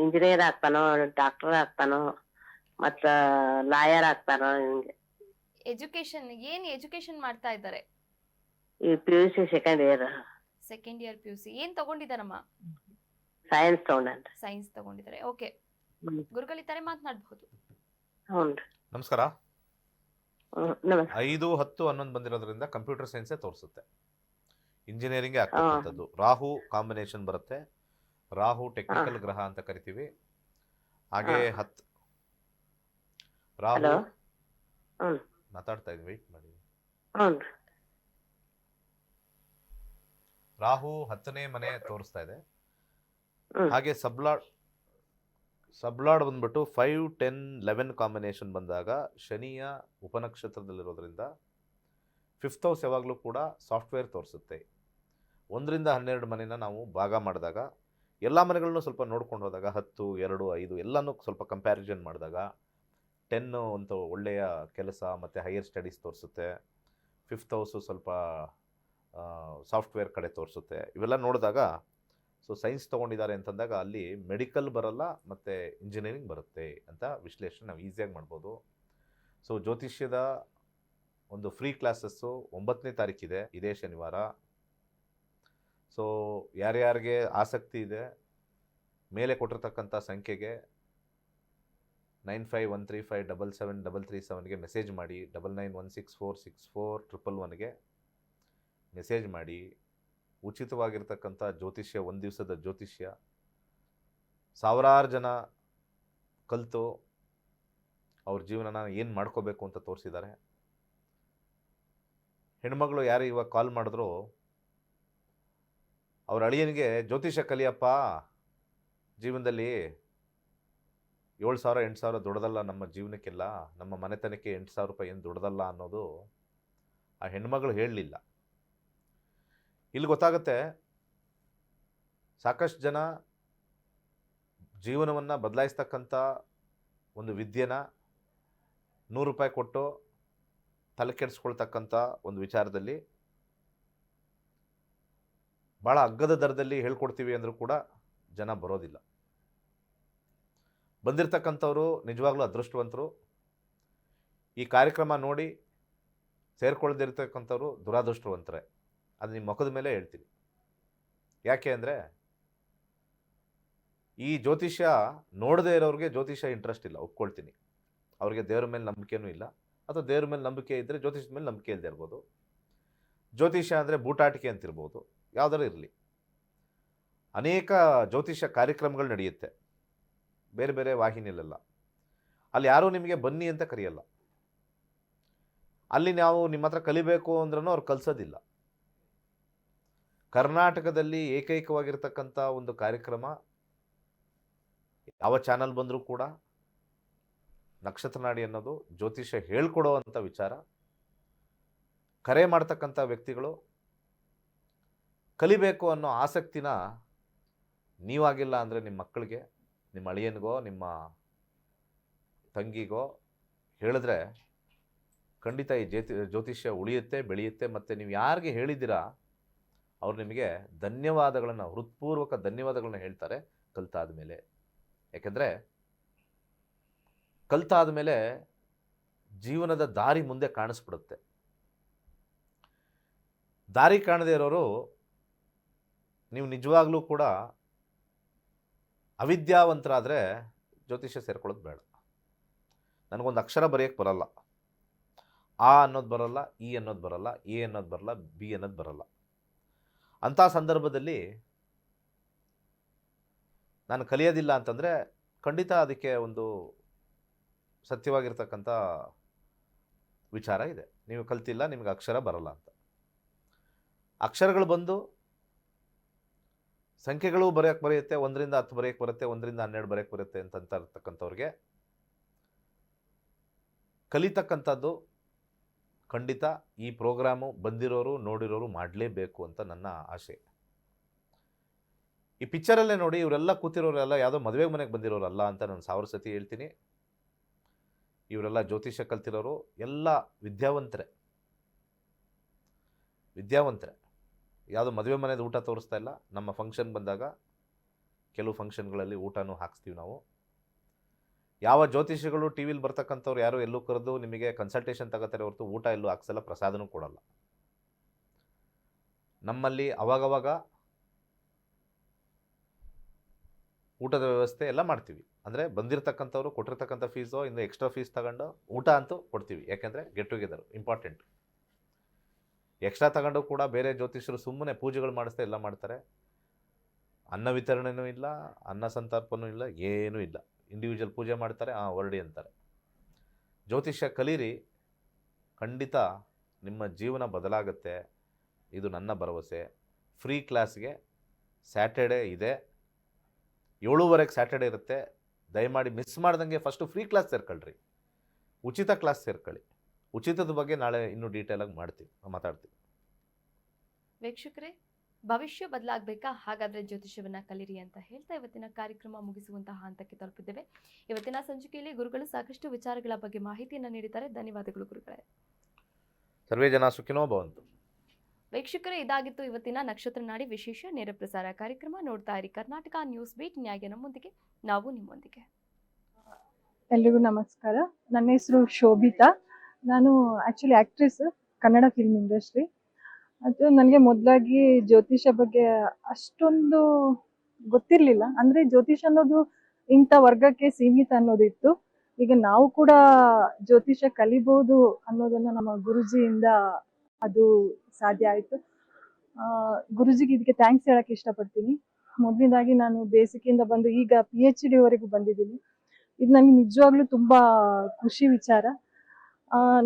ಇಂಜಿನಿಯರ್ ಆಗ್ತಾನೋ, ಡಾಕ್ಟರ್ ಆಗ್ತಾನೋ, ಮತ್ತ ಲಾಯರ್ ಆಗ್ತಾನೋ. ಹಿಂಗೆ ಏನ್ ಎಜುಕೇಶನ್ ಮಾಡ್ತಾ ಇದ್ದಾರೆ? ಈ PUC second year. Second year PUC. ಏನ್ ತಗೊಂಡಿದ್ದಾರಮ್ಮ? ಸೈನ್ಸ್ ತಗೊಂಡ್ರಿ. ಸೈನ್ಸ್ ತಗೊಂಡಿದ್ದಾರೆ. ಓಕೆ, ಗುರುಗಳಿದ್ದಾರೆ, ಮಾತನಾಡಬಹುದು. ಹೌನ್ರಿ. ನಮಸ್ಕಾರ. ನಮಸ್ಕಾರ. 5, 10, 11 ಬಂದಿರೋದ್ರಿಂದ ಕಂಪ್ಯೂಟರ್ ಸೈನ್ಸೇ ತೋರಿಸುತ್ತೆ. ಇಂಜಿನಿಯರಿಂಗ್ ಆಗ್ತಕ್ಕಂಥದ್ದು. ರಾಹು ಕಾಂಬಿನೇಷನ್ ಬರುತ್ತೆ. ರಾಹು ಟೆಕ್ನಿಕಲ್ ಗ್ರಹ ಅಂತ ಕರಿತೀವಿ. ಹಾಗೆ ಹಾ. 10 ರಾಹು ಹಲೋ. ಹ್ಞೂ. ಮಾತಾಡ್ತಾ ಇದ್ದೀನಿ, ವೆಯ್ಟ್ ಮಾಡಿ. ಹ್ಞೂ. ರಾಹು 10ನೇ ಮನೆ ತೋರಿಸ್ತಾ ಇದೆ. ಹ್ಮ್. ಹಾಗೆ ಸಬ್ಲಾಡ್ ಬಂದ್ಬಿಟ್ಟು 5, 10, 11 ಕಾಂಬಿನೇಷನ್ ಬಂದಾಗ ಶನಿಯ ಉಪನಕ್ಷತ್ರದಲ್ಲಿರೋದ್ರಿಂದ 5th ಹೌಸ್ ಯಾವಾಗಲೂ ಕೂಡ ಸಾಫ್ಟ್ವೇರ್ ತೋರಿಸುತ್ತೆ. 1ರಿಂದ 12 ಮನೆನ ನಾವು ಭಾಗ ಮಾಡಿದಾಗ ಎಲ್ಲ ಮನೆಗಳನ್ನು ಸ್ವಲ್ಪ ನೋಡ್ಕೊಂಡು ಹೋದಾಗ 10, 2, 5 ಎಲ್ಲನೂ ಸ್ವಲ್ಪ ಕಂಪ್ಯಾರಿಸನ್ ಮಾಡಿದಾಗ 10 ಒಂದು ಒಳ್ಳೆಯ ಕೆಲಸ ಮತ್ತು ಹೈಯರ್ ಸ್ಟಡೀಸ್ ತೋರಿಸುತ್ತೆ. 5th ಹೌಸು ಸ್ವಲ್ಪ ಸಾಫ್ಟ್ವೇರ್ ಕಡೆ ತೋರಿಸುತ್ತೆ. ಇವೆಲ್ಲ ನೋಡಿದಾಗ ಸೊ ಸೈನ್ಸ್ ತೊಗೊಂಡಿದ್ದಾರೆ ಅಂತಂದಾಗ ಅಲ್ಲಿ ಮೆಡಿಕಲ್ ಬರಲ್ಲ ಮತ್ತು ಇಂಜಿನಿಯರಿಂಗ್ ಬರುತ್ತೆ ಅಂತ ವಿಶ್ಲೇಷಣೆ ನಾವು ಈಸಿಯಾಗಿ ಮಾಡ್ಬೋದು. ಸೊ ಜ್ಯೋತಿಷ್ಯದ ಒಂದು ಫ್ರೀ ಕ್ಲಾಸಸ್ಸು 9ನೇ ತಾರೀಕಿದೆ, ಇದೇ ಶನಿವಾರ. ಸೊ ಯಾರ್ಯಾರಿಗೆ ಆಸಕ್ತಿ ಇದೆ ಮೇಲೆ ಕೊಟ್ಟಿರ್ತಕ್ಕಂಥ ಸಂಖ್ಯೆಗೆ 9513577737ಗೆ ಮೆಸೇಜ್ ಮಾಡಿ, 9916464111ಗೆ ಮೆಸೇಜ್ ಮಾಡಿ. ಉಚಿತವಾಗಿರ್ತಕ್ಕಂಥ ಜ್ಯೋತಿಷ್ಯ, ಒಂದು ದಿವಸದ ಜ್ಯೋತಿಷ್ಯ ಸಾವಿರಾರು ಜನ ಕಲಿತು ಅವ್ರ ಜೀವನನ ಏನು ಮಾಡ್ಕೋಬೇಕು ಅಂತ ತೋರಿಸಿದ್ದಾರೆ. ಹೆಣ್ಮಗಳು ಯಾರು ಇವಾಗ ಕಾಲ್ ಮಾಡಿದ್ರು ಅವ್ರ ಅಳಿಯನಿಗೆ ಜ್ಯೋತಿಷ್ಯ ಕಲಿಯಪ್ಪ, ಜೀವನದಲ್ಲಿ 7,000 8,000 ದೊಡ್ಡದಲ್ಲ ನಮ್ಮ ಜೀವನಕ್ಕೆಲ್ಲ, ನಮ್ಮ ಮನೆತನಕ್ಕೆ 8,000 ರೂಪಾಯಿ ಏನು ದೊಡ್ಡದಲ್ಲ ಅನ್ನೋದು ಆ ಹೆಣ್ಮಗಳು ಹೇಳಲಿಲ್ಲ. ಇಲ್ಲಿ ಗೊತ್ತಾಗುತ್ತೆ ಸಾಕಷ್ಟು ಜನ ಜೀವನವನ್ನು ಬದಲಾಯಿಸ್ತಕ್ಕಂಥ ಒಂದು ವಿದ್ಯೆನ 100 ರೂಪಾಯಿ ಕೊಟ್ಟು ತಲೆ ಕೆಡಿಸ್ಕೊಳ್ತಕ್ಕಂಥ ಒಂದು ವಿಚಾರದಲ್ಲಿ ಭಾಳ ಅಗ್ಗದ ದರದಲ್ಲಿ ಹೇಳ್ಕೊಡ್ತೀವಿ ಅಂದರೂ ಕೂಡ ಜನ ಬರೋದಿಲ್ಲ. ಬಂದಿರತಕ್ಕಂಥವ್ರು ನಿಜವಾಗ್ಲೂ ಅದೃಷ್ಟವಂತರು. ಈ ಕಾರ್ಯಕ್ರಮ ನೋಡಿ ಸೇರ್ಕೊಳ್ದಿರ್ತಕ್ಕಂಥವ್ರು ದುರಾದೃಷ್ಟವಂತರೇ. ಅದು ನಿಮ್ಮ ಮುಖದ ಮೇಲೆ ಹೇಳ್ತೀನಿ. ಯಾಕೆ ಅಂದರೆ ಈ ಜ್ಯೋತಿಷ್ಯ ನೋಡದೇ ಇರೋರಿಗೆ ಜ್ಯೋತಿಷ್ಯ ಇಂಟ್ರೆಸ್ಟ್ ಇಲ್ಲ, ಒಪ್ಕೊಳ್ತೀನಿ. ಅವ್ರಿಗೆ ದೇವ್ರ ಮೇಲೆ ನಂಬಿಕೆನೂ ಇಲ್ಲ, ಅಥವಾ ದೇವ್ರ ಮೇಲೆ ನಂಬಿಕೆ ಇದ್ದರೆ ಜ್ಯೋತಿಷ್ಯದ ಮೇಲೆ ನಂಬಿಕೆ ಇಲ್ಲದೆ ಇರ್ಬೋದು. ಜ್ಯೋತಿಷ್ಯ ಅಂದರೆ ಬೂಟಾಟಿಕೆ ಅಂತಿರ್ಬೋದು, ಯಾವುದಾದ್ರು ಇರಲಿ. ಅನೇಕ ಜ್ಯೋತಿಷ್ಯ ಕಾರ್ಯಕ್ರಮಗಳು ನಡೆಯುತ್ತೆ ಬೇರೆ ಬೇರೆ ವಾಹಿನಿಯಲ್ಲೆಲ್ಲ. ಅಲ್ಲಿ ಯಾರೂ ನಿಮಗೆ ಬನ್ನಿ ಅಂತ ಕರೆಯಲ್ಲ. ಅಲ್ಲಿ ನಾವು ನಿಮ್ಮ ಹತ್ರ ಕಲಿಬೇಕು ಅಂದ್ರೂ ಅವ್ರು ಕಲಿಸೋದಿಲ್ಲ. ಕರ್ನಾಟಕದಲ್ಲಿ ಏಕೈಕವಾಗಿರ್ತಕ್ಕಂಥ ಒಂದು ಕಾರ್ಯಕ್ರಮ, ಯಾವ ಚಾನಲ್ ಬಂದರೂ ಕೂಡ ನಕ್ಷತ್ರ ನಾಡಿ ಅನ್ನೋದು ಜ್ಯೋತಿಷ್ಯ ಹೇಳ್ಕೊಡೋ ಅಂಥ ವಿಚಾರ. ಕರೆ ಮಾಡ್ತಕ್ಕಂಥ ವ್ಯಕ್ತಿಗಳು ಕಲಿಬೇಕು ಅನ್ನೋ ಆಸಕ್ತಿನ ನೀವಾಗಿಲ್ಲ ಅಂದರೆ ನಿಮ್ಮ ಮಕ್ಕಳಿಗೆ, ನಿಮ್ಮ ಅಳಿಯನಿಗೋ ನಿಮ್ಮ ತಂಗಿಗೋ ಹೇಳಿದ್ರೆ ಖಂಡಿತ ಈ ಜ್ಯೋತಿಷ್ಯ ಉಳಿಯುತ್ತೆ, ಬೆಳೆಯುತ್ತೆ. ಮತ್ತು ನೀವು ಯಾರಿಗೆ ಹೇಳಿದ್ದೀರಾ ಅವ್ರು ನಿಮಗೆ ಧನ್ಯವಾದಗಳನ್ನು, ಹೃತ್ಪೂರ್ವಕ ಧನ್ಯವಾದಗಳನ್ನ ಹೇಳ್ತಾರೆ ಕಲ್ತಾದ ಮೇಲೆ. ಯಾಕೆಂದರೆ ಕಲ್ತಾದ ಮೇಲೆ ಜೀವನದ ದಾರಿ ಮುಂದೆ ಕಾಣಿಸ್ಬಿಡುತ್ತೆ. ದಾರಿ ಕಾಣದೇ ಇರೋರು ನೀವು ನಿಜವಾಗ್ಲೂ ಕೂಡ ಅವಿದ್ಯಾವಂತರಾದರೆ ಜ್ಯೋತಿಷ್ಯ ಸೇರ್ಕೊಳ್ಳೋದು ಬೇಡ. ನನಗೊಂದು ಅಕ್ಷರ ಬರೆಯೋಕ್ಕೆ ಬರಲ್ಲ, ಆ ಅನ್ನೋದು ಬರಲ್ಲ, ಇ ಅನ್ನೋದು ಬರಲ್ಲ, ಎ ಅನ್ನೋದು ಬರಲ್ಲ, ಬಿ ಅನ್ನೋದು ಬರಲ್ಲ. ಅಂಥ ಸಂದರ್ಭದಲ್ಲಿ ನಾನು ಕಲಿಯೋದಿಲ್ಲ ಅಂತಂದರೆ ಖಂಡಿತ ಅದಕ್ಕೆ ಒಂದು ಸತ್ಯವಾಗಿರ್ತಕ್ಕಂಥ ವಿಚಾರ ಇದೆ. ನೀವು ಕಲ್ತಿಲ್ಲ, ನಿಮಗೆ ಅಕ್ಷರ ಬರಲ್ಲ ಅಂತ. ಅಕ್ಷರಗಳು ಬಂದು ಸಂಖ್ಯೆಗಳು ಬರೆಯೋಕ್ಕೆ ಬರೆಯುತ್ತೆ, 1ರಿಂದ 10 ಬರೆಯೋಕ್ಕೆ ಬರುತ್ತೆ, 1ರಿಂದ 12 ಬರೆಯೋಕ್ಕೆ ಬರುತ್ತೆ ಅಂತ ಇರ್ತಕ್ಕಂಥವ್ರಿಗೆ ಕಲಿತಕ್ಕಂಥದ್ದು ಖಂಡಿತ ಈ ಪ್ರೋಗ್ರಾಮು ಬಂದಿರೋರು ನೋಡಿರೋರು ಮಾಡಲೇಬೇಕು ಅಂತ ನನ್ನ ಆಸೆ. ಈ ಪಿಕ್ಚರಲ್ಲೇ ನೋಡಿ, ಇವರೆಲ್ಲ ಕೂತಿರೋರೆಲ್ಲ ಯಾವುದೋ ಮದುವೆ ಮನೆಗೆ ಬಂದಿರೋರಲ್ಲ ಅಂತ ನಾನು 1000 ಸತಿ ಹೇಳ್ತೀನಿ. ಇವರೆಲ್ಲ ಜ್ಯೋತಿಷ್ಯ ಕಲ್ತಿರೋರು, ಎಲ್ಲ ವಿದ್ಯಾವಂತರೇ. ಯಾವುದೋ ಮದುವೆ ಮನೆದು ಊಟ ತೋರಿಸ್ತಾ ಇಲ್ಲ. ನಮ್ಮ ಫಂಕ್ಷನ್ ಬಂದಾಗ ಕೆಲವು ಫಂಕ್ಷನ್ಗಳಲ್ಲಿ ಊಟನೂ ಹಾಕ್ಸ್ತೀವಿ ನಾವು. ಯಾವ ಜ್ಯೋತಿಷಿಗಳು ಟಿ ವಿಲಿ ಬರ್ತಕ್ಕಂಥವ್ರು ಯಾರು ಎಲ್ಲೂ ಕರೆದು ನಿಮಗೆ ಕನ್ಸಲ್ಟೇಷನ್ ತಗೋತಾರೆ ಹೊರತು ಊಟ ಎಲ್ಲೂ ಹಾಕ್ಸಲ್ಲ, ಪ್ರಸಾದನೂ ಕೊಡಲ್ಲ. ನಮ್ಮಲ್ಲಿ ಅವಾಗವಾಗ ಊಟದ ವ್ಯವಸ್ಥೆ ಎಲ್ಲ ಮಾಡ್ತೀವಿ. ಅಂದರೆ ಬಂದಿರತಕ್ಕಂಥವ್ರು ಕೊಟ್ಟಿರ್ತಕ್ಕಂಥ ಫೀಸೋ ಇನ್ನು ಎಕ್ಸ್ಟ್ರಾ ಫೀಸ್ ತಗೊಂಡು ಊಟ ಅಂತೂ ಕೊಡ್ತೀವಿ. ಯಾಕೆಂದರೆ ಗೆಟ್ ಟುಗೆದರ್ ಇಂಪಾರ್ಟೆಂಟ್. ಎಕ್ಸ್ಟ್ರಾ ತಗೊಂಡು ಕೂಡ ಬೇರೆ ಜ್ಯೋತಿಷರು ಸುಮ್ಮನೆ ಪೂಜೆಗಳು ಮಾಡಿಸ್ತಾ ಎಲ್ಲ ಮಾಡ್ತಾರೆ. ಅನ್ನ ವಿತರಣೆನೂ ಇಲ್ಲ, ಅನ್ನ ಸಂತರ್ಪಣೂ ಇಲ್ಲ, ಏನೂ ಇಲ್ಲ. ಇಂಡಿವಿಜುವಲ್ ಪೂಜೆ ಮಾಡ್ತಾರೆ, ಹೊರಡಿ ಅಂತಾರೆ. ಜ್ಯೋತಿಷ್ಯ ಕಲೀರಿ, ಖಂಡಿತ ನಿಮ್ಮ ಜೀವನ ಬದಲಾಗುತ್ತೆ. ಇದು ನನ್ನ ಭರವಸೆ. ಫ್ರೀ ಕ್ಲಾಸ್ಗೆ ಸ್ಯಾಟರ್ಡೇ ಇದೆ, 7:30ಕ್ಕೆ ಸ್ಯಾಟರ್ಡೇ ಇರುತ್ತೆ. ದಯಮಾಡಿ ಮಿಸ್ ಮಾಡ್ದಂಗೆ ಫಸ್ಟು ಫ್ರೀ ಕ್ಲಾಸ್ ಸೇರ್ಕೊಳ್ರಿ, ಉಚಿತ ಕ್ಲಾಸ್ ಸೇರ್ಕೊಳ್ಳಿ. ಉಚಿತದ ಬಗ್ಗೆ ನಾಳೆ ಇನ್ನೂ ಡೀಟೇಲಾಗಿ ಮಾತಾಡ್ತೀವಿ. ವೀಕ್ಷಕರೇ, ಭವಿಷ್ಯ ಬದಲಾಗಬೇಕಾ? ಹಾಗಾದರೆ ಜ್ಯೋತಿಷ್ಯವನ್ನು ಕಲಿರಿ ಅಂತ ಹೇಳ್ತಾ ಇವತ್ತಿನ ಕಾರ್ಯಕ್ರಮ ಮುಗಿಸುವಂತಹ ಹಂತಕ್ಕೆ ತಲುಪಿದ್ದೇವೆ. ಇವತ್ತಿನ ಸಂಚಿಕೆಯಲ್ಲಿ ಗುರುಗಳು ಸಾಕಷ್ಟು ವಿಚಾರಗಳ ಬಗ್ಗೆ ಮಾಹಿತಿಯನ್ನು ನೀಡಿದ್ದಾರೆ. ಧನ್ಯವಾದಗಳು ಗುರುಗಳೇ. ಸರ್ವೇ ಜನ ಸುಖಿನೋ ಭವಂತು. ವೀಕ್ಷಕರೇ, ಇದಾಗಿತ್ತು ಇವತ್ತಿನ ನಕ್ಷತ್ರ ನಾಡಿ ವಿಶೇಷ ನೇರ ಪ್ರಸಾರ ಕಾರ್ಯಕ್ರಮ. ನೋಡ್ತಾ ಇರಿ ಕರ್ನಾಟಕ ನ್ಯೂಸ್ ಬೀಟ್, ನ್ಯಾಯ ನಮ್ಮೊಂದಿಗೆ, ನಾವು ನಿಮ್ಮೊಂದಿಗೆ. ಎಲ್ರಿಗೂ ನಮಸ್ಕಾರ. ನನ್ನ ಹೆಸರು ಶೋಭಿತಾ. ನಾನು actually actress, Kannada film industry. ಅದು ನನಗೆ ಮೊದಲಾಗಿ ಜ್ಯೋತಿಷ ಬಗ್ಗೆ ಅಷ್ಟೊಂದು ಗೊತ್ತಿರಲಿಲ್ಲ. ಅಂದರೆ ಜ್ಯೋತಿಷ ಅನ್ನೋದು ಇಂಥ ವರ್ಗಕ್ಕೆ ಸೀಮಿತ ಅನ್ನೋದಿತ್ತು. ಈಗ ನಾವು ಕೂಡ ಜ್ಯೋತಿಷ ಕಲಿಬೋದು ಅನ್ನೋದನ್ನು ನಮ್ಮ ಗುರುಜಿಯಿಂದ ಅದು ಸಾಧ್ಯ ಆಯಿತು. ಗುರುಜಿಗೆ ಇದಕ್ಕೆ ಥ್ಯಾಂಕ್ಸ್ ಹೇಳಕ್ಕೆ ಇಷ್ಟಪಡ್ತೀನಿ. ಮೊದಲನೇದಾಗಿ ನಾನು ಬೇಸಿಕ್ಕಿಂದ ಬಂದು ಈಗ PhD ವರೆಗೂ ಬಂದಿದ್ದೀನಿ. ಇದು ನನಗೆ ನಿಜವಾಗ್ಲೂ ತುಂಬ ಖುಷಿ ವಿಚಾರ.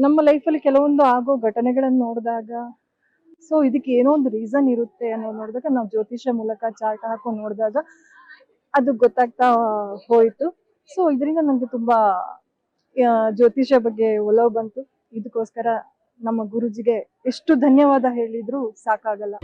ನಮ್ಮ ಲೈಫಲ್ಲಿ ಕೆಲವೊಂದು ಆಗೋ ಘಟನೆಗಳನ್ನು ನೋಡಿದಾಗ, ಸೊ ಇದಕ್ಕೆ ಏನೋ ಒಂದು ರೀಸನ್ ಇರುತ್ತೆ ಅನ್ನೋದು ನೋಡಿದಾಗ, ನಾವು ಜ್ಯೋತಿಷ ಮೂಲಕ ಚಾರ್ಟ್ ಹಾಕೊಂಡು ನೋಡಿದಾಗ ಅದು ಗೊತ್ತಾಗ್ತಾ ಹೋಯಿತು. ಸೊ ಇದರಿಂದ ನನಗೆ ತುಂಬ ಜ್ಯೋತಿಷ ಬಗ್ಗೆ ಒಲವು ಬಂತು. ಇದಕ್ಕೋಸ್ಕರ ನಮ್ಮ ಗುರುಜಿಗೆ ಎಷ್ಟು ಧನ್ಯವಾದ ಹೇಳಿದ್ರು ಸಾಕಾಗಲ್ಲ.